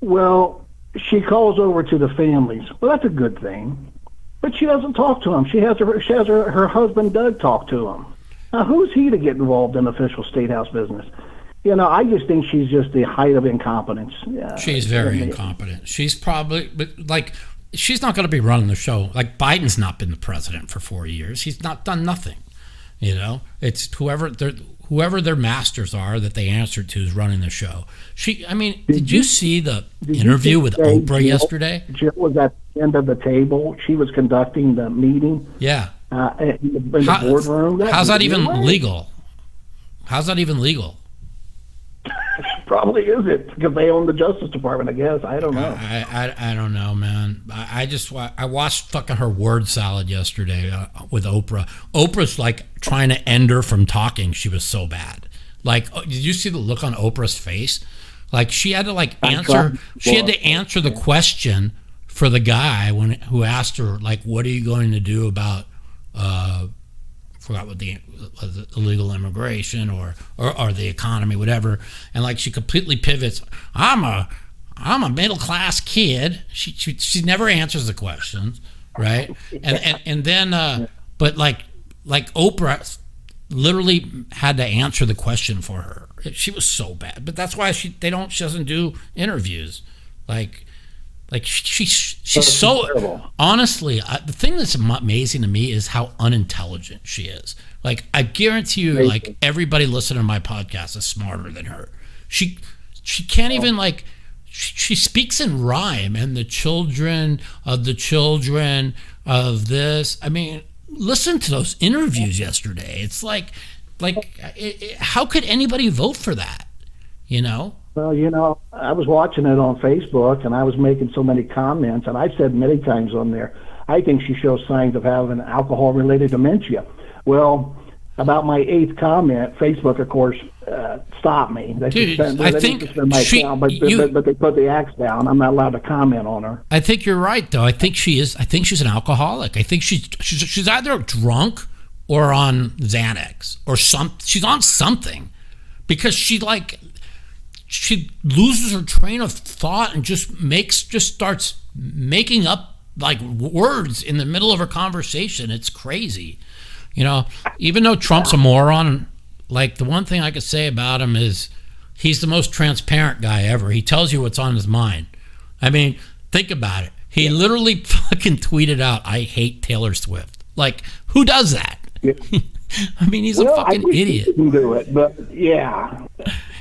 Well, she calls over to the families. Well, that's a good thing. But she doesn't talk to them. She has her husband, Doug, talk to them. Now, who's he to get involved in official State House business? I just think she's just the height of incompetence. She's very incompetent. She's probably, she's not going to be running the show. Like Biden's not been the president for 4 years. He's not done nothing. It's whoever their masters are that they answer to is running the show. Did you see the interview with Oprah yesterday? Jill was at the end of the table. She was conducting the meeting. Yeah. In the boardroom. How's that even legal? How's that even legal? probably is it because they own the Justice Department. I guess I don't know. I don't know, man. I watched fucking her word salad yesterday with Oprah. Oprah's like trying to end her from talking. She was so bad. Like, did you see the look on Oprah's face? Like she had to answer. She had to answer the question for the guy who asked her, like, what are you going to do about forgot what the illegal immigration or the economy, whatever. And like she completely pivots. I'm a middle class kid. She never answers the questions, right? And then but like Oprah literally had to answer the question for her. She was so bad. But that's why she doesn't do interviews. Like she's so terrible. Honestly, the thing that's amazing to me is how unintelligent she is. Like I guarantee you, like everybody listening to my podcast is smarter than her. She can't even like. She speaks in rhyme, and the children of this. I mean, listen to those interviews yesterday. It's like how could anybody vote for that? You know. Well, I was watching it on Facebook, and I was making so many comments, and I've said many times on there, I think she shows signs of having alcohol-related dementia. Well, about my 8th comment, Facebook, of course, stopped me. They suspended my account, but they put the axe down. I'm not allowed to comment on her. I think you're right, though. I think she's an alcoholic. I think she's either drunk or on Xanax or she's on something, because she loses her train of thought and just starts making up like words in the middle of her conversation. It's crazy. Even though Trump's a moron, like the one thing I could say about him is he's the most transparent guy ever. He tells you what's on his mind. I mean, think about it. He literally fucking tweeted out, "I hate Taylor Swift." Like, who does that? Yeah. I mean, he's a fucking idiot. He can do it, but yeah.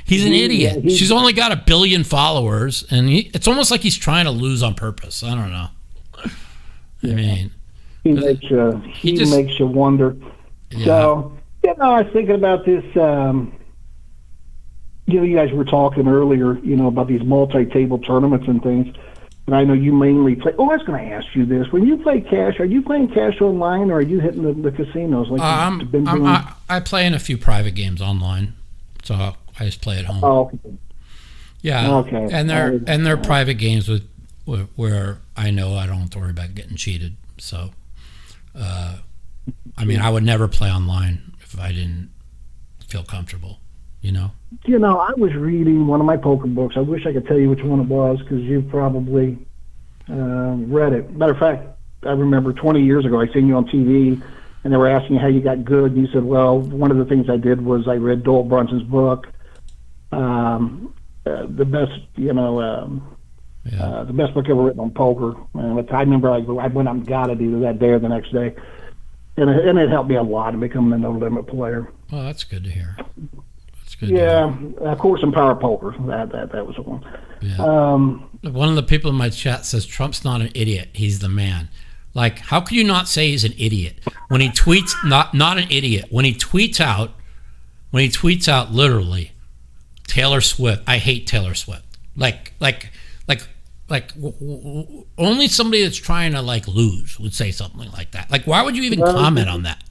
He's an idiot. She's only got 1 billion followers, and it's almost like he's trying to lose on purpose. I don't know. I mean, he makes you wonder. Yeah. So, I was thinking about this. You guys were talking earlier, about these multi-table tournaments and things. And I know you mainly play. Oh, I was going to ask you this: when you play cash, are you playing cash online, or are you hitting the casinos like you've been doing? I play in a few private games online, so I just play at home. Oh, okay. Yeah. Okay. And they're private games where I know I don't have to worry about getting cheated. So, I mean, I would never play online if I didn't feel comfortable. I was reading one of my poker books. I wish I could tell you which one it was, because you've probably read it. Matter of fact, I remember 20 years ago I seen you on TV, and they were asking you how you got good, and you said, well, one of the things I did was I read Doyle Brunson's book, the best book ever written on poker. And I remember I went out and got it either that day or the next day, and it helped me a lot in becoming a no-limit player. Well, that's good to hear. Yeah, of course, in Power Poker, that was the one. Yeah. One of the people in my chat says Trump's not an idiot; he's the man. Like, how could you not say he's an idiot when he tweets? Not an idiot when he tweets out literally, Taylor Swift. I hate Taylor Swift. Like only somebody that's trying to lose would say something like that. Like, why would you even comment on that?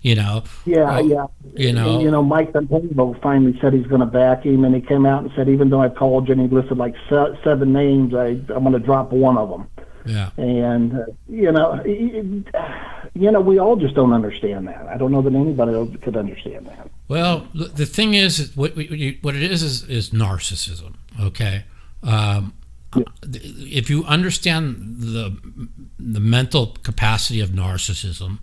Yeah. Mike Pompeo finally said he's going to back him, and he came out and said, even though I called you and he listed 7 names, I'm going to drop one of them. Yeah. And we all just don't understand that. I don't know that anybody else could understand that. Well, the thing is, what it is narcissism. Okay. If you understand the mental capacity of narcissism,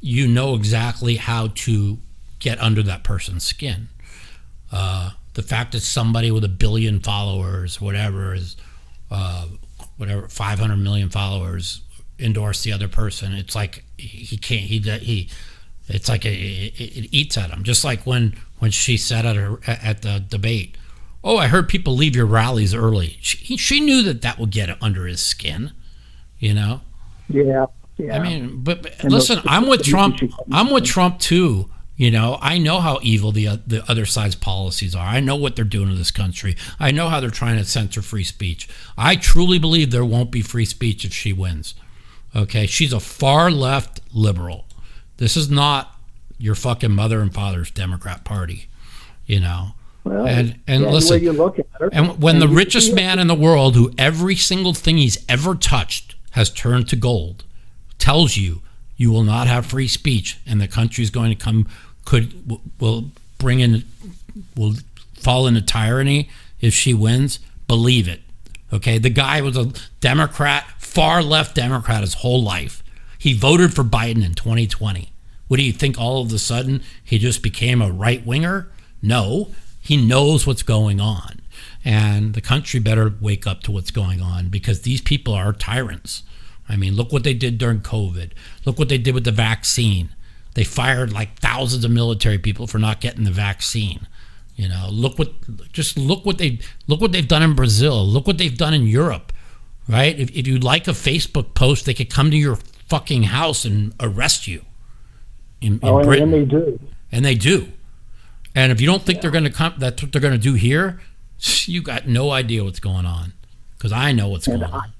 you know exactly how to get under that person's skin. The fact that somebody with 1 billion followers, whatever 500 million followers endorse the other person, it's like it eats at him. Just like when she said at the debate, "Oh, I heard people leave your rallies early." She knew that would get under his skin, Yeah. Yeah. I mean, but listen, I'm with Trump. I'm with Trump too. You know, I know how evil the other side's policies are. I know what they're doing to this country. I know how they're trying to censor free speech. I truly believe there won't be free speech if she wins. Okay, she's a far left liberal. This is not your fucking mother and father's Democrat Party, you know. Well, and yeah, listen, the way you look at her, and when the richest man in the world, who every single thing he's ever touched has turned to gold, tells you you will not have free speech, and the country's going to come will fall into tyranny if she wins, believe it. Okay, the guy was a Democrat, far left Democrat his whole life. He voted for Biden in 2020. What do you think? All of a sudden he just became a right winger? No, he knows what's going on, and the country better wake up to what's going on, because these people are tyrants. I mean, look what they did during COVID. Look what they did with the vaccine. They fired like thousands of military people for not getting the vaccine. You know, look what they've done in Brazil. Look what they've done in Europe, right? If you like a Facebook post, they could come to your fucking house and arrest you. In Britain. And they do. And they do. And if you don't think they're going to come, that's what they're going to do here, you got no idea what's going on. Because I know what's going on.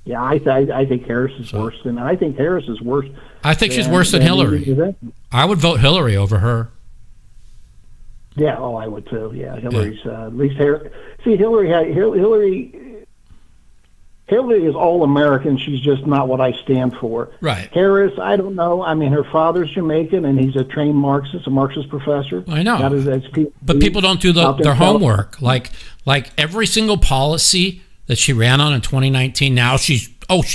Yeah, I think Harris is worse than. I think Harris is worse. I think she's worse than Hillary. I would vote Hillary over her. Yeah, I would too. Yeah, Hillary's at least Harris. See, Hillary is all American. She's just not what I stand for. Right. Harris, I don't know. I mean, her father's Jamaican, and he's a trained Marxist, a Marxist professor. I know. But people don't do their homework. Like every single policy that she ran on in 2019, now she's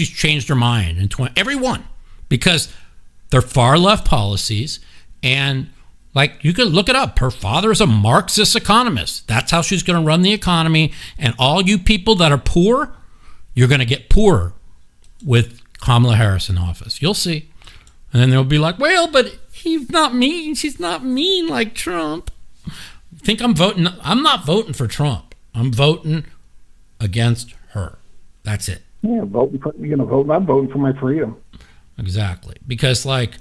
changed her mind in everyone, because they're far left policies. And like, you could look it up. Her father's a Marxist economist. That's how she's going to run the economy. And all you people that are poor, you're going to get poorer with Kamala Harris in office. You'll see. And then they'll be like, well, but he's not mean. She's not mean like Trump. Think I'm voting? I'm not voting for Trump. I'm voting against her. That's it. Yeah, I'm voting for my freedom. Exactly. Because, like,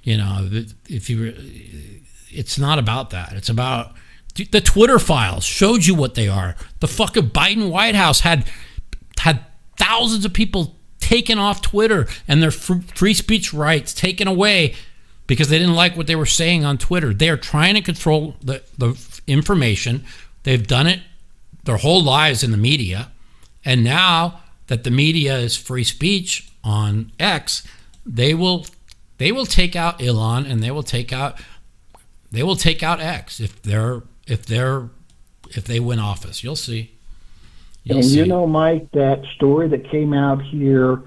you know, it's not about that. It's about the Twitter files showed you what they are. The fucking Biden White House had thousands of people taken off Twitter and their free speech rights taken away because they didn't like what they were saying on Twitter. They are trying to control the information. They've done it their whole lives in the media. And now that the media is free speech on X, they will take out Elon, and they will take out X if they win office. You'll see. You know, Mike, that story that came out here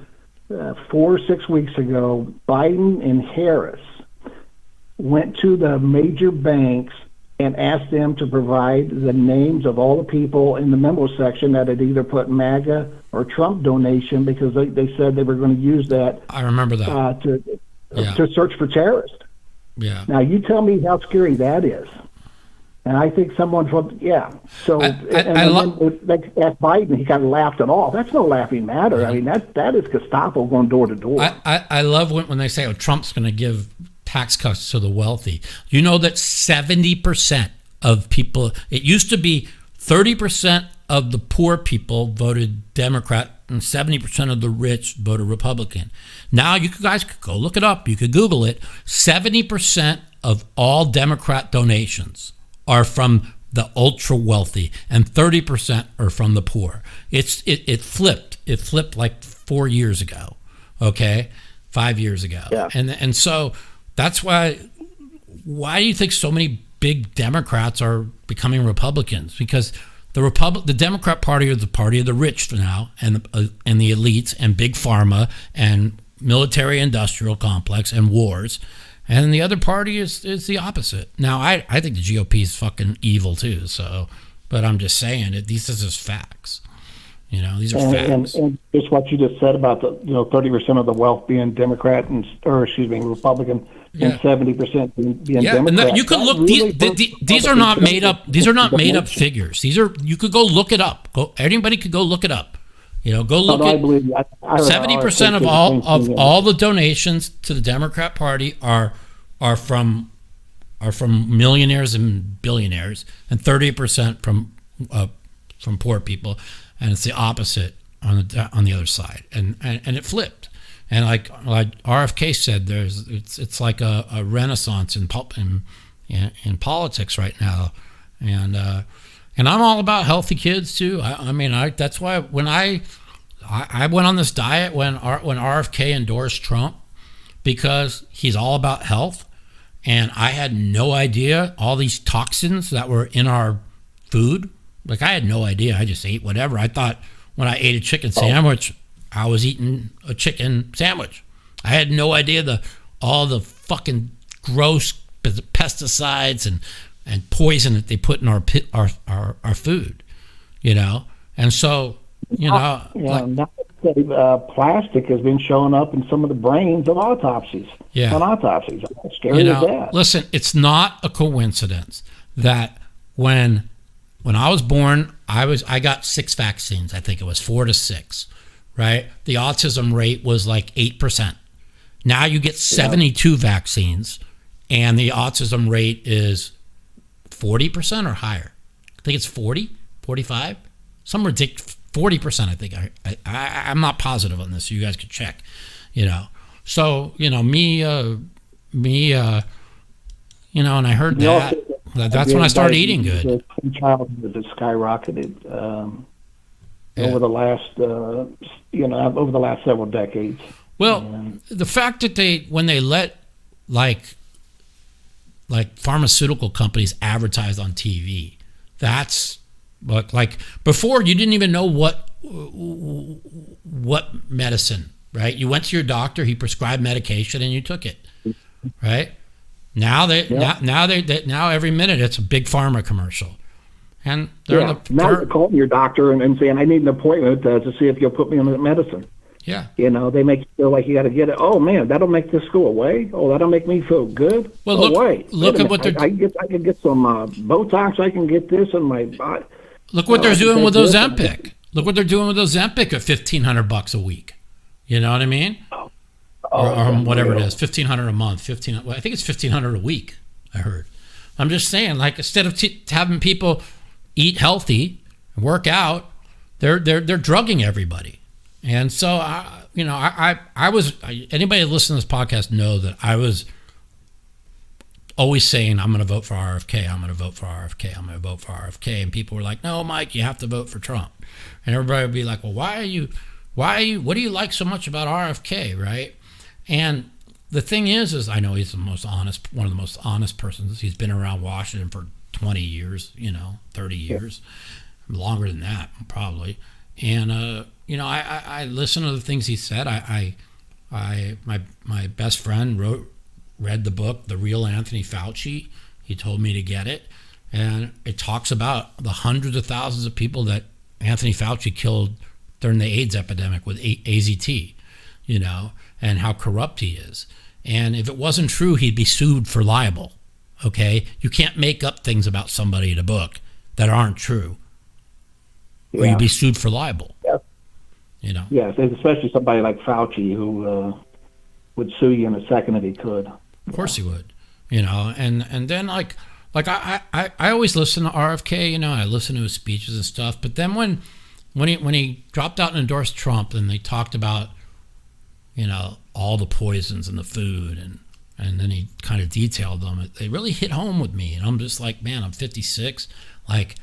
4 or 6 weeks ago, Biden and Harris went to the major banks and asked them to provide the names of all the people in the memo section that had either put MAGA or Trump donation, because they said they were going to use that. I remember that. To search for terrorists. Yeah. Now, you tell me how scary that is. And I think someone from, yeah. So, then at Biden, he got laughed at all. That's no laughing matter. I mean, that is Gestapo going door to door. I love when they say, Trump's going to give tax cuts to the wealthy. You know that 70% of people, it used to be 30% of the poor people voted Democrat and 70% of the rich voted Republican. Now you guys could go look it up. You could Google it. 70% of all Democrat donations are from the ultra wealthy, and 30% are from the poor. It flipped. It flipped like 4 years ago. Okay, 5 years ago. Yeah. And so that's why do you think so many big Democrats are becoming Republicans? Because the Democrat Party is the party of the rich now, and the elites, and big pharma, and military-industrial complex, and wars. And the other party is the opposite. Now, I think the GOP is fucking evil too. So, but I'm just saying these are just facts. You know, these are facts. And just what you just said about the 30% of the wealth being Democrat Republican, and 70% being Democrat. And you could look. These are not made up. These are not made up figures. You could go look it up. Anybody could go look it up. You know, go look at 70% of all the donations to the Democrat Party are from are from millionaires and billionaires, and 30% from poor people, and it's the opposite on the other side, and it flipped. And like RFK said, it's like a renaissance in politics right now, and I'm all about healthy kids too. I mean, that's why when I went on this diet when RFK endorsed Trump, because he's all about health, and I had no idea all these toxins that were in our food. Like, I had no idea. I just ate whatever. I thought when I ate a chicken sandwich, I was eating a chicken sandwich. I had no idea all the fucking gross pesticides and poison that they put in our food, you know. And so, you know, plastic has been showing up in some of the brains of autopsies. Yeah, on autopsies. How scary is that? Listen, it's not a coincidence that when I was born, I got 6 vaccines. I think it was 4 to 6, right? The autism rate was like 8%. Now you get 72 vaccines, and the autism rate is 40% or higher. I think it's 40, 45, some ridiculous 40%. I think I'm not positive on this. So you guys could check, you know. So you know me, you know, and I heard that's when I started eating good. Childhood has skyrocketed over the last, over the last several decades. Well, the fact that when they let like pharmaceutical companies advertise on TV, that's like before you didn't even know what medicine, right? You went to your doctor, he prescribed medication, and you took it, right? Now now every minute it's a big pharma commercial, and now you're calling your doctor and saying, I need an appointment to see if you'll put me on the medicine. Yeah, you know, they make you feel like you got to get it. Oh man, that'll make this go away. Oh, that'll make me feel good. Well, look at what I can get some Botox. I can get this in my body. Look what they're doing with Ozempic. Look what they're doing with Ozempic at $1,500 a week. You know what I mean? Or whatever it is, $1,500 a month. I think it's $1,500 a week. I heard. I'm just saying, like, instead of having people eat healthy and work out, they're drugging everybody. And so, anybody that listens to this podcast know that I was always saying, I'm going to vote for RFK. I'm going to vote for RFK. I'm going to vote for RFK. And people were like, no, Mike, you have to vote for Trump. And everybody would be like, well, what do you like so much about RFK, right? And the thing is I know he's one of the most honest persons. He's been around Washington for 20 years, 30 years, longer than that, probably. And, I listen to the things he said. My best friend read the book, The Real Anthony Fauci. He told me to get it. And it talks about the hundreds of thousands of people that Anthony Fauci killed during the AIDS epidemic with AZT, and how corrupt he is. And if it wasn't true, he'd be sued for libel, okay? You can't make up things about somebody in a book that aren't true, or you'd be sued for libel. Yes. Yes, especially somebody like Fauci who would sue you in a second if he could. Of course he would, and then like I always listen to RFK, I listen to his speeches and stuff, but then when he dropped out and endorsed Trump, and they talked about, all the poisons in the food, and then he kind of detailed them, they really hit home with me. And I'm just like, man, I'm 56. Like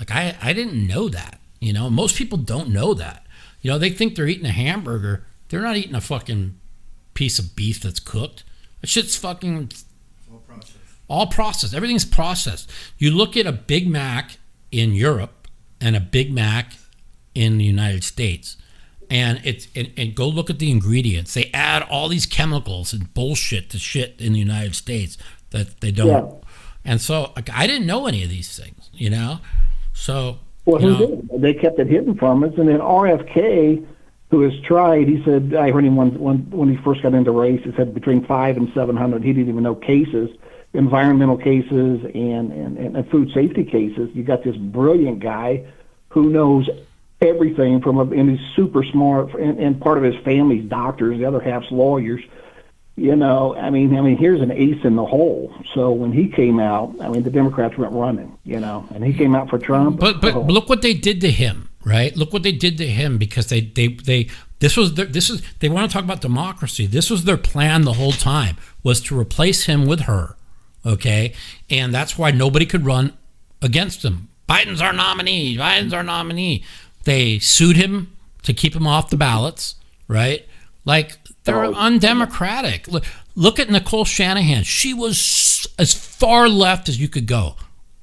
I didn't know that, most people don't know that. They think they're eating a hamburger. They're not eating a fucking piece of beef that's cooked. That shit's fucking all processed. Everything's processed. You look at a Big Mac in Europe and a Big Mac in the United States, and go look at the ingredients. They add all these chemicals and bullshit to shit in the United States that they don't. Yeah. And so I didn't know any of these things, So who did? They kept it hidden from us. And then RFK, who has tried, he said, I heard him when he first got into race, he said between 500 and 700. He didn't even know cases, environmental cases and food safety cases. You got this brilliant guy who knows everything and he's super smart, and part of his family's doctors, the other half's lawyers. I mean, here's an ace in the hole. So when he came out, I mean, the Democrats went running, and he came out for Trump. But look what they did to him, right? Look what they did to him, because they want to talk about democracy. This was their plan the whole time, was to replace him with her, okay? And that's why nobody could run against him. Biden's our nominee. Biden's our nominee. They sued him to keep him off the ballots, right? Like, they're undemocratic. Look at Nicole Shanahan. She was as far left as you could go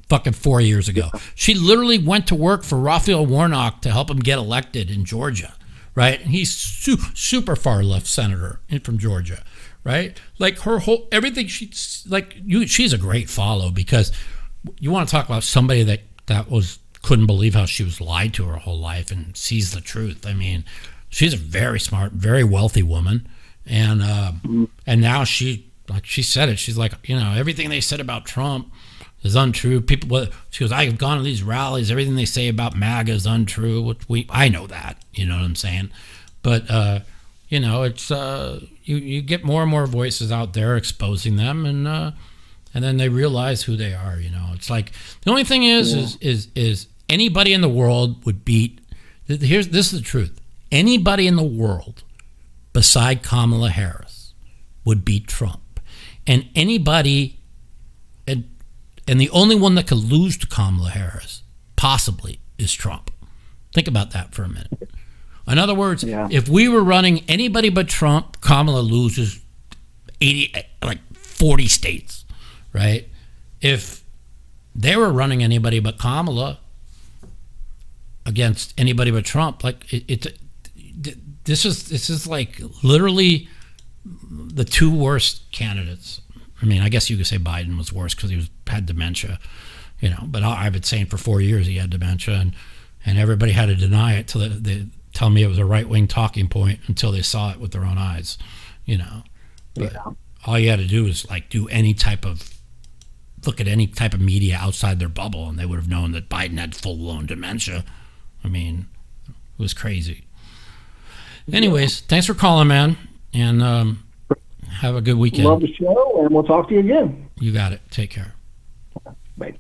fucking 4 years ago. She literally went to work for Raphael Warnock to help him get elected in Georgia, right? And he's super far left senator from Georgia, right? Like, her whole, everything, she's a great follow, because you want to talk about somebody that couldn't believe how she was lied to her whole life and sees the truth. I mean, she's a very smart, very wealthy woman, and now she said it. She's like, everything they said about Trump is untrue. She goes, I've gone to these rallies. Everything they say about MAGA is untrue. I know that. You know what I'm saying? But it's you get more and more voices out there exposing them, and then they realize who they are. It's like, the only thing is anybody in the world would beat. This is the truth. Anybody in the world beside Kamala Harris would beat Trump. And anybody, and the only one that could lose to Kamala Harris, possibly, is Trump. Think about that for a minute. In other words, if we were running anybody but Trump, Kamala loses 40 states, right? If they were running anybody but Kamala against anybody but Trump, this is like literally the two worst candidates. I mean, I guess you could say Biden was worse because he had dementia, But I've been saying for 4 years he had dementia, and everybody had to deny it till they tell me it was a right-wing talking point until they saw it with their own eyes, But all you had to do is look at any type of media outside their bubble, and they would have known that Biden had full-blown dementia. I mean, it was crazy. Anyways, thanks for calling, man, and have a good weekend. Love the show, and we'll talk to you again. You got it. Take care. Bye.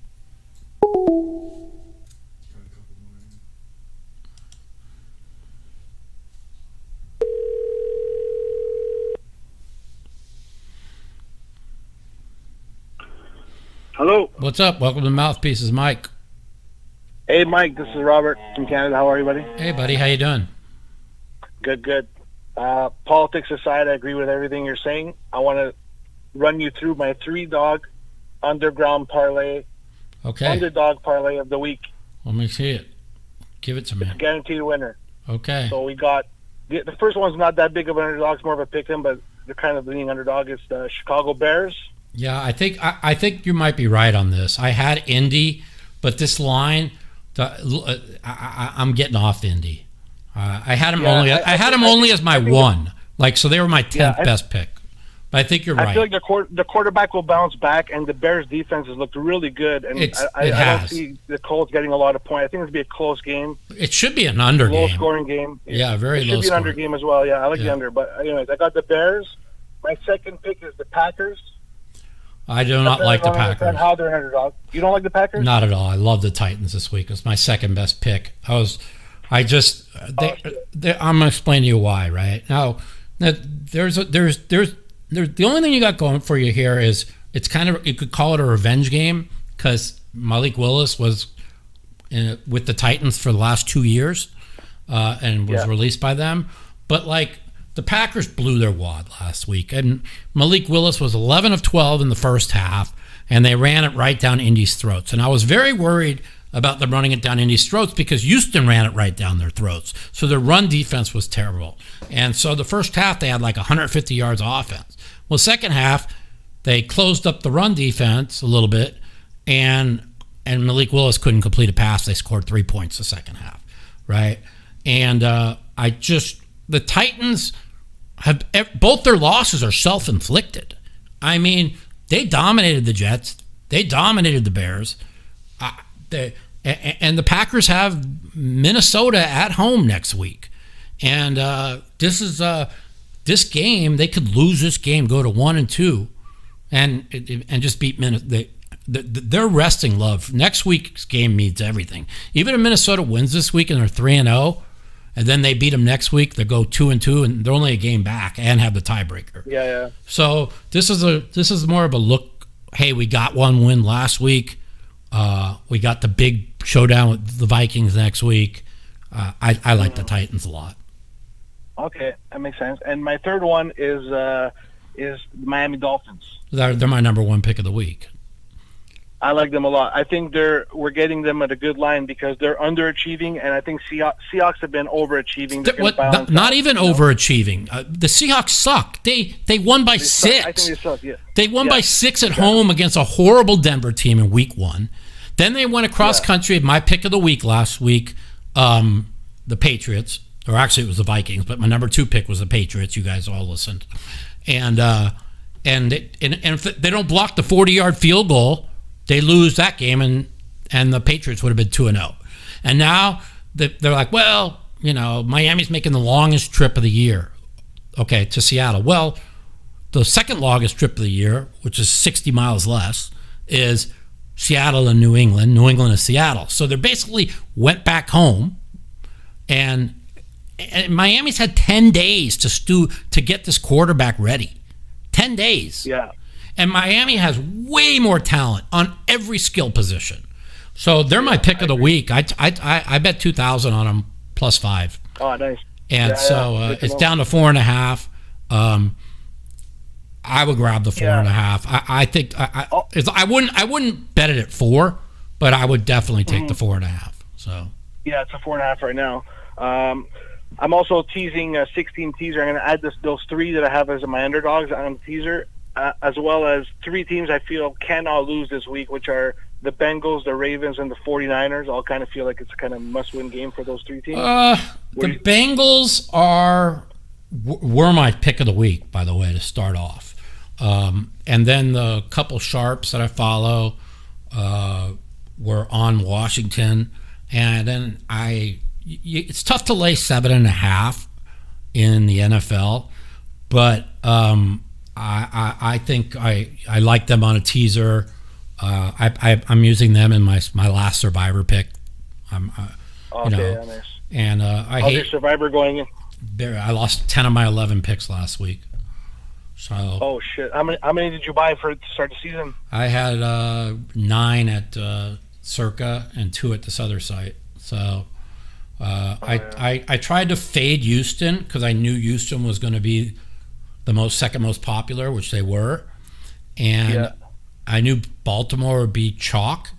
Hello. What's up? Welcome to Mouthpieces, Mike. Hey, Mike. This is Robert from Canada. How are you, buddy? Hey, buddy. How you doing? Good. Politics aside, I agree with everything you're saying. I want to run you through my 3-dog underground parlay. Okay. Underdog parlay of the week. Let me see it. Give it to me. Guaranteed winner. Okay. So we got the first one's not that big of an underdog. It's more of a pick-em, but they're kind of leaning underdog. It's the Chicago Bears. Yeah, I think you might be right on this. I had Indy, but this line, I'm getting off Indy. I had him only as my one. So they were my 10th best pick. But I think you're right. I feel like the quarterback will bounce back, and the Bears' defense has looked really good. And I don't see the Colts getting a lot of points. I think it's going to be a close game. It should be an under game. Low-scoring game. Yeah, very low. It should be an under game as well. Yeah, I like the under. But anyways, I got the Bears. My second pick is the Packers. I do not like the Packers. How they're an underdog. You don't like the Packers? Not at all. I love the Titans this week. It's my second best pick. I'm gonna explain to you why. Right now, there's the only thing you got going for you here is it's kind of, you could call it a revenge game, because Malik Willis was with the Titans for the last 2 years and was released by them, but the Packers blew their wad last week, and Malik Willis was 11 of 12 in the first half, and they ran it right down Indy's throats. And I was very worried about them running it down Indy's throats because Houston ran it right down their throats. So their run defense was terrible. And so the first half, they had 150 yards of offense. Well, second half, they closed up the run defense a little bit, and Malik Willis couldn't complete a pass. They scored 3 points the second half, right? And the Titans have, both their losses are self-inflicted. I mean, they dominated the Jets. They dominated the Bears. And the Packers have Minnesota at home next week. And this this game, they could lose this game, go to 1-2, and just beat Minnesota. They're resting Love. Next week's game means everything. Even if Minnesota wins this week and they're 3-0, and then they beat them next week, they go 2-2, and they're only a game back and have the tiebreaker. Yeah. So this is more of a look. Hey, we got one win last week. We got the big showdown with the Vikings next week. I like the Titans a lot. Okay, that makes sense. And my third one is the Miami Dolphins. They're my number one pick of the week. I like them a lot. I think we're getting them at a good line because they're underachieving, and I think Seahawks have been overachieving. Not even overachieving. The Seahawks suck. They won by 6. I think they suck. Yeah. They won by 6 at home against a horrible Denver team in Week 1. Then they went across country. My pick of the week last week, the Patriots, or actually it was the Vikings, but my number 2 pick was the Patriots. You guys all listened, and if they don't block the 40-yard field goal, they lose that game, and the Patriots would have been 2-0. And now they're like, well, Miami's making the longest trip of the year, okay, to Seattle. Well, the second longest trip of the year, which is 60 miles less, is Seattle and New England and Seattle. So they basically went back home, and Miami's had 10 days to get this quarterback ready. 10 days. Yeah. And Miami has way more talent on every skill position. So they're my pick of the week. I bet 2,000 on them plus 5. Oh, nice. And it's down to 4.5. I would grab the 4.5. I think I wouldn't bet it at 4, but I would definitely take the 4.5. So yeah, it's a 4.5 right now. I'm also teasing a 16 teaser. I'm going to add those 3 that I have as my underdogs on the teaser. As well as 3 teams I feel cannot lose this week, which are the Bengals, the Ravens, and the 49ers. I'll kind of feel like it's a kind of must-win game for those 3 teams. The Bengals were my pick of the week, by the way, to start off. And then the couple sharps that I follow were on Washington. And then it's tough to lay 7.5 in the NFL, but I think I like them on a teaser. I'm using them in my last Survivor pick. Nice. And how's your Survivor going in? I lost 10 of my 11 picks last week. So. Oh shit! How many did you buy to start the season? I had 9 at Circa and 2 at this other site. So I tried to fade Houston because I knew Houston was going to be the second most popular, which they were, and I knew Baltimore would be chalk,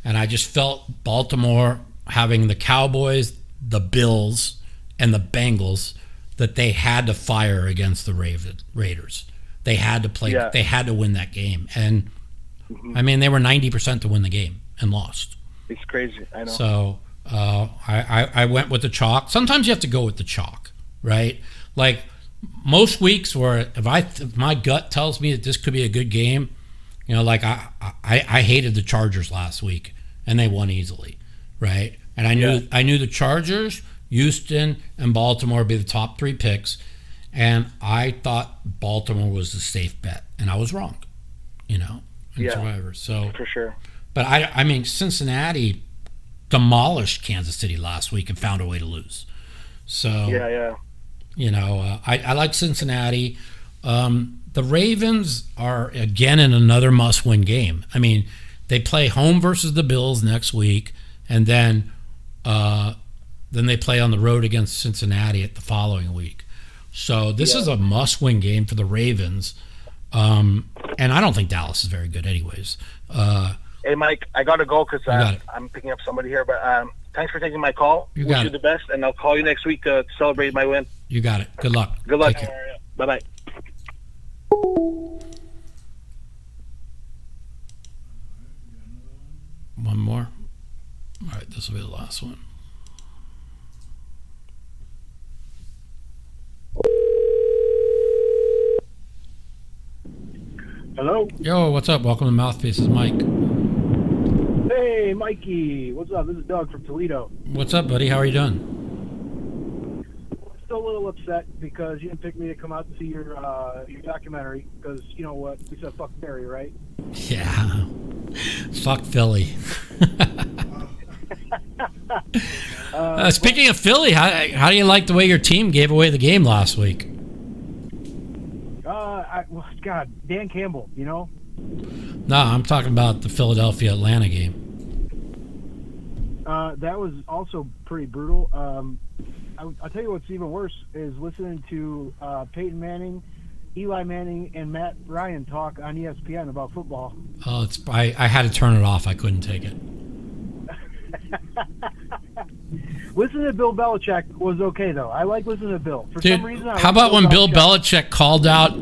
and I just felt Baltimore having the Cowboys, the Bills, and the Bengals that they had to fire against the Raiders. They had to play. They had to win that game, and I mean they were 90% to win the game and lost. It's crazy. I know. So I went with the chalk. Sometimes you have to go with the chalk, right? Like. Most weeks where if my gut tells me that this could be a good game, like I hated the Chargers last week and they won easily, right? And I knew the Chargers, Houston, and Baltimore would be the top 3 picks, and I thought Baltimore was the safe bet, and I was wrong, in Survivor. So for sure. But I mean Cincinnati demolished Kansas City last week and found a way to lose. So yeah. I like Cincinnati. The Ravens are, again, in another must-win game. I mean, they play home versus the Bills next week, and then they play on the road against Cincinnati at the following week. So this is a must-win game for the Ravens. And I don't think Dallas is very good anyways. Hey, Mike, I got to go because I'm picking up somebody here, but thanks for taking my call. Wish you the best, and I'll call you next week to celebrate my win. You got it. Good luck. Good luck. Bye-bye. One more. All right, this will be the last one. Hello? Yo, what's up? Welcome to Mouthpiece. This is Mike. Hey, Mikey. What's up? This is Doug from Toledo. What's up, buddy? How are you doing? still a little upset because you didn't pick me to come out to see your documentary because you know what? We said fuck Barry, right? Yeah. Fuck Philly. Speaking of Philly, how do you like the way your team gave away the game last week? God, Dan Campbell, you know? No, I'm talking about the Philadelphia-Atlanta game. That was also pretty brutal. I'll tell you what's even worse is listening to Peyton Manning, Eli Manning, and Matt Ryan talk on ESPN about football. Oh, I had to turn it off. I couldn't take it. Listening to Bill Belichick was okay, though. I like listening to Bill. For some reason, how about when Bill Belichick called out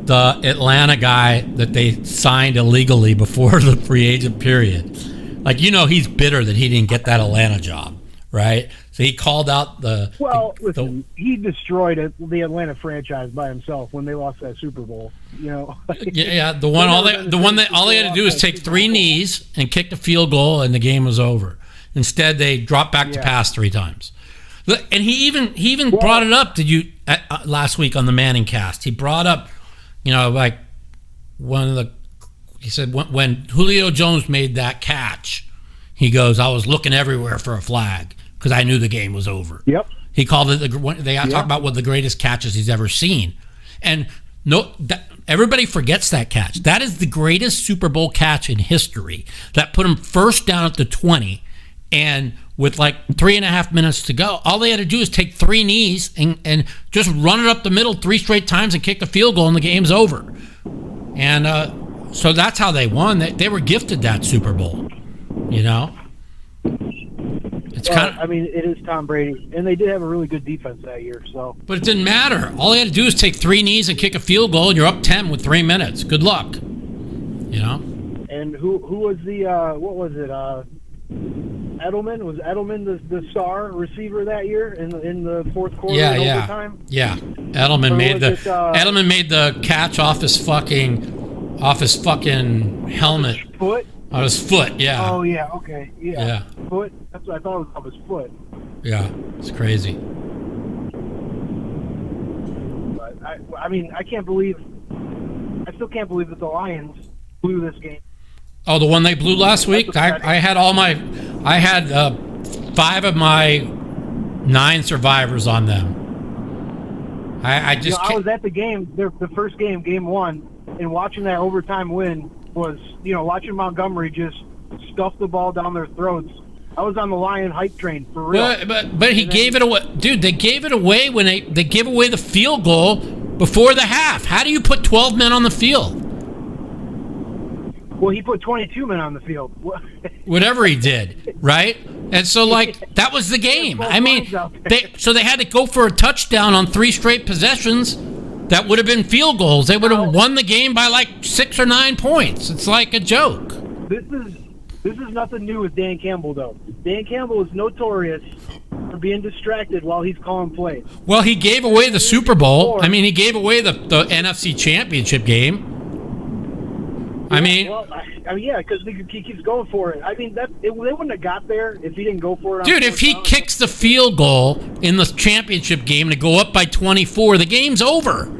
the Atlanta guy that they signed illegally before the free agent period? Like, you know, he's bitter that he didn't get that Atlanta job, right? So he called out listen, he destroyed the Atlanta franchise by himself when they lost that Super Bowl. You know, all they had to do is take 3 knees and kick the field goal, and the game was over. Instead, they dropped back to pass 3 times. And he even brought it up. Did you last week on the Manning cast? He brought up, you know, like he said when Julio Jones made that catch, he goes, "I was looking everywhere for a flag because I knew the game was over." Yep. He called it they talk about one of the greatest catches he's ever seen, and everybody forgets that catch. That is the greatest Super Bowl catch in history. That put him first down at the 20. And with like 3.5 minutes to go, all they had to do is take 3 knees and just run it up the middle 3 straight times and kick the field goal, and the game's over. And so that's how they won. They were gifted that Super Bowl. You know, it's I mean, it is Tom Brady, and they did have a really good defense that year. So, but it didn't matter. All they had to do is take 3 knees and kick a field goal, and you're up 10 with 3 minutes. Good luck. You know. And who was the what was it? Edelman? Was Edelman the star receiver that year in the fourth quarter overtime? Yeah. Edelman made the catch off his fucking helmet. Foot? On his foot, yeah. Oh yeah, okay. Yeah. Foot? That's what I thought it was off his foot. Yeah, it's crazy. But I mean, I still can't believe that the Lions blew this game. Oh, the one they blew last week? I had 5 of my 9 survivors on them. I was at the game, the first game, game 1, and watching that overtime win was, you know, watching Montgomery just stuff the ball down their throats. I was on the Lion hype train for real. But he gave it away, dude. They gave it away when they gave away the field goal before the half. How do you put 12 men on the field? Well, he put 22 men on the field. Whatever he did, right? And so, like, that was the game. I mean, they had to go for a touchdown on 3 straight possessions. That would have been field goals. They would have won the game by like 6 or 9 points. It's like a joke. This is nothing new with Dan Campbell, though. Dan Campbell is notorious for being distracted while he's calling plays. Well, he gave away the Super Bowl. I mean, he gave away the NFC Championship game. I mean, yeah, because he keeps going for it. I mean, they wouldn't have got there if he didn't go for it. Dude, if he kicks the field goal in the championship game to go up by 24, the game's over.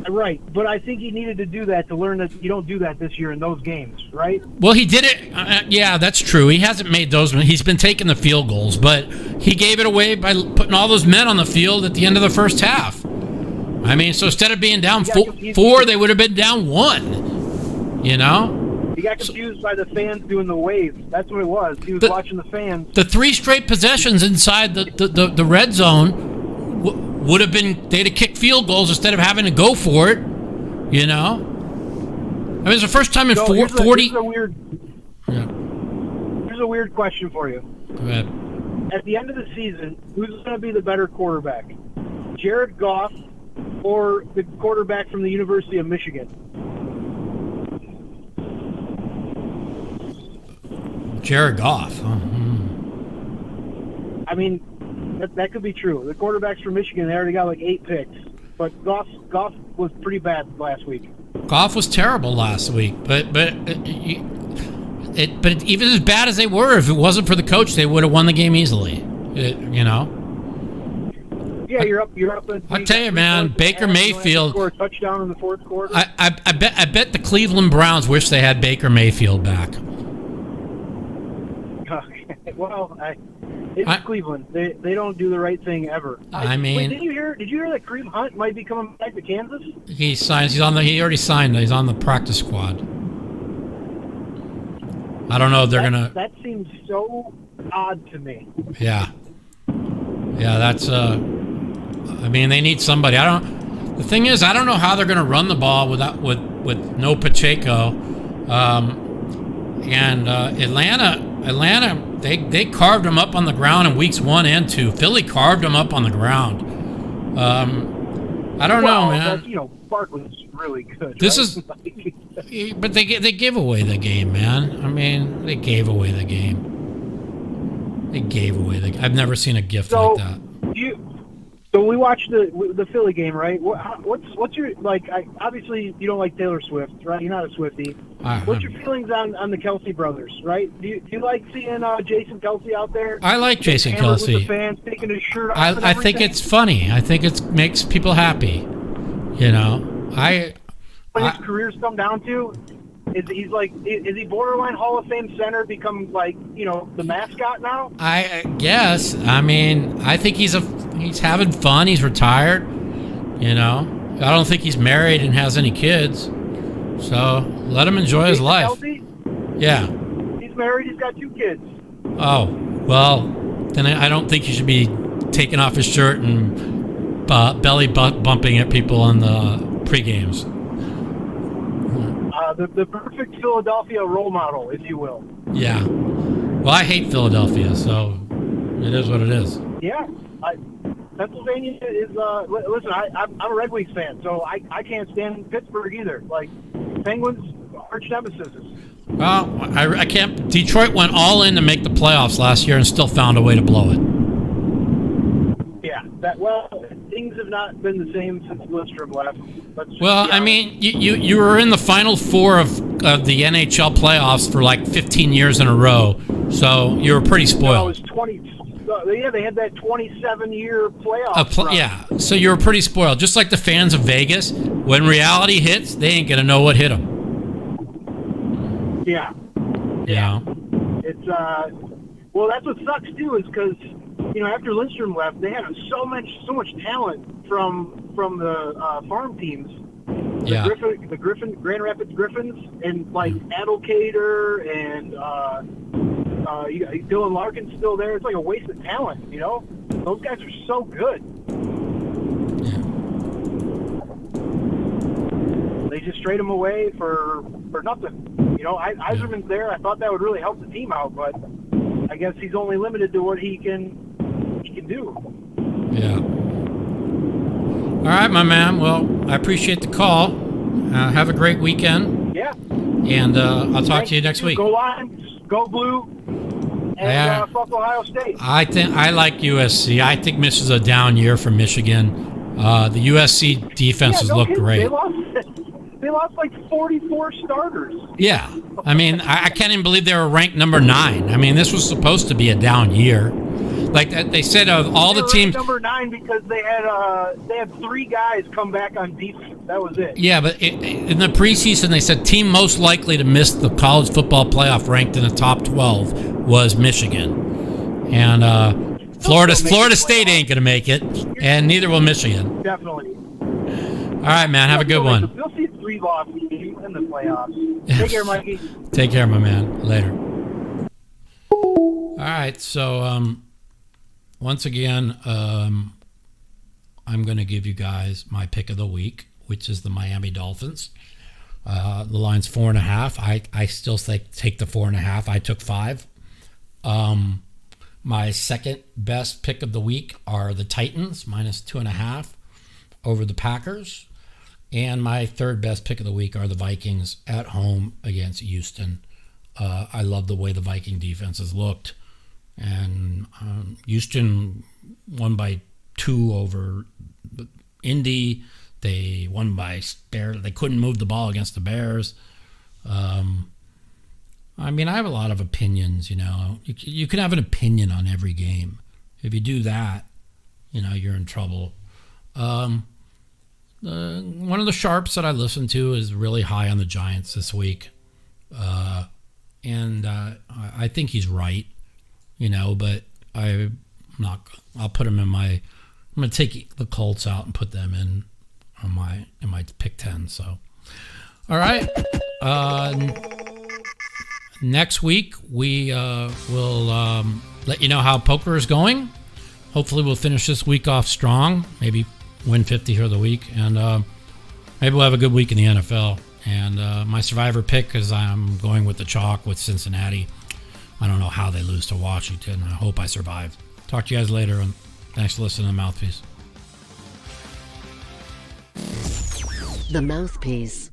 Right, but I think he needed to do that to learn that you don't do that this year in those games, right? Well, he did it. Yeah, that's true. He hasn't made those. He's been taking the field goals, but he gave it away by putting all those men on the field at the end of the first half. I mean, so instead of being down 4, they would have been down 1. You know? He got confused by the fans doing the wave. That's what it was. He was watching the fans. The 3 straight possessions inside the red zone would have been, they'd have kicked field goals instead of having to go for it. You know? I mean, it's the first time in 40. Here's a weird question for you. Go ahead. At the end of the season, who's going to be the better quarterback? Jared Goff or the quarterback from the University of Michigan? Jared Goff. I mean, that could be true. The quarterbacks from Michigan, they already got like 8 picks. But Goff was pretty bad last week. Goff was terrible last week. But even as bad as they were, if it wasn't for the coach, they would have won the game easily. You know? Yeah, you're up. I'll tell you, man, Baker Mayfield. Score a touchdown in the fourth quarter. I bet the Cleveland Browns wish they had Baker Mayfield back. Well, it's Cleveland. They don't do the right thing ever. Wait, did you hear that Kareem Hunt might be coming back to Kansas? He already signed. He's on the practice squad. I don't know if they're gonna. That seems so odd to me. Yeah, that's. I mean, they need somebody. The thing is, I don't know how they're gonna run the ball with no Pacheco, and Atlanta. They carved them up on the ground in weeks 1 and 2. Philly carved them up on the ground. I don't know, man. Barkley's really good. This right? is, but they give away the game, man. I mean, they gave away the game. I've never seen a gift like that. So we watched the Philly game, right? What's your obviously you don't like Taylor Swift, right? You're not a Swiftie. What's your feelings on the Kelsey brothers, right? Do you like seeing Jason Kelsey out there? I like Jason Kelsey. With the fans taking his shirt off. I think it's funny. I think it makes people happy. What his career's come down to is is he borderline Hall of Fame center, become the mascot now? I guess. I mean, I think he's having fun. He's retired. I don't think he's married and has any kids. So let him enjoy his life. Kelsey? Yeah. He's married. He's got 2 kids. Oh, well, then I don't think he should be taking off his shirt and belly bumping at people on the pre-games. The perfect Philadelphia role model, if you will. Yeah. Well, I hate Philadelphia, so it is what it is. Yeah. Pennsylvania is, listen, I'm a Red Wings fan, so I can't stand Pittsburgh either. Penguins, arch nemesis. Well, I can't. Detroit went all in to make the playoffs last year and still found a way to blow it. Yeah. Things have not been the same since Lindstrom left. I mean, you were in the Final Four of the NHL playoffs for 15 years in a row, so you were pretty spoiled. No, it was 20. Yeah, they had that 27-year playoff run. Yeah, so you were pretty spoiled. Just like the fans of Vegas, when reality hits, they ain't going to know what hit them. Yeah. It's, well, that's what sucks, too, is because, after Lindstrom left, they had so much talent from the farm teams. The Grand Rapids Griffins, and Advocator and Dylan Larkin's still there. It's like a waste of talent, Those guys are so good. Yeah. They just trade him away for nothing. Eiserman's there. I thought that would really help the team out, but I guess he's only limited to what he can do. Yeah. All right, my man. Well, I appreciate the call. Have a great weekend. Yeah. And I'll talk to you next week. Go Lions, go Blue, and fuck Ohio State. I like USC. I think this is a down year for Michigan. The USC defenses look great. They lost 44 starters. Yeah. I mean, I can't even believe they were ranked number 9. I mean, this was supposed to be a down year. They said of all the teams, number 9 because they had 3 guys come back on defense. That was it. Yeah, but in the preseason, they said team most likely to miss the college football playoff, ranked in the top 12, was Michigan, and Florida State ain't gonna make it, and neither will Michigan. Definitely. All right, man. Have a good one. You'll see 3 loss teams in the playoffs. Take care, Mikey. Take care, my man. Later. All right, so once again, I'm going to give you guys my pick of the week, which is the Miami Dolphins. The line's 4.5. I still take the 4.5. I took 5. My second best pick of the week are the Titans, minus 2.5 over the Packers. And my third best pick of the week are the Vikings at home against Houston. I love the way the Viking defense has looked. And Houston won by 2 over Indy. They won by barely. They couldn't move the ball against the Bears. I mean, I have a lot of opinions, You can have an opinion on every game. If you do that, you're in trouble. One of the sharps that I listen to is really high on the Giants this week. And I think he's right, but I'll put him I'm going to take the Colts out and put them in my pick 10. So, all right. Next week we will let you know how poker is going. Hopefully we'll finish this week off strong. Maybe win 50 here the week, and maybe we'll have a good week in the NFL. And my survivor pick is I'm going with the chalk with Cincinnati. I don't know how they lose to Washington. I hope I survive. Talk to you guys later, and thanks for listening to Mouthpiece. The Mouthpiece.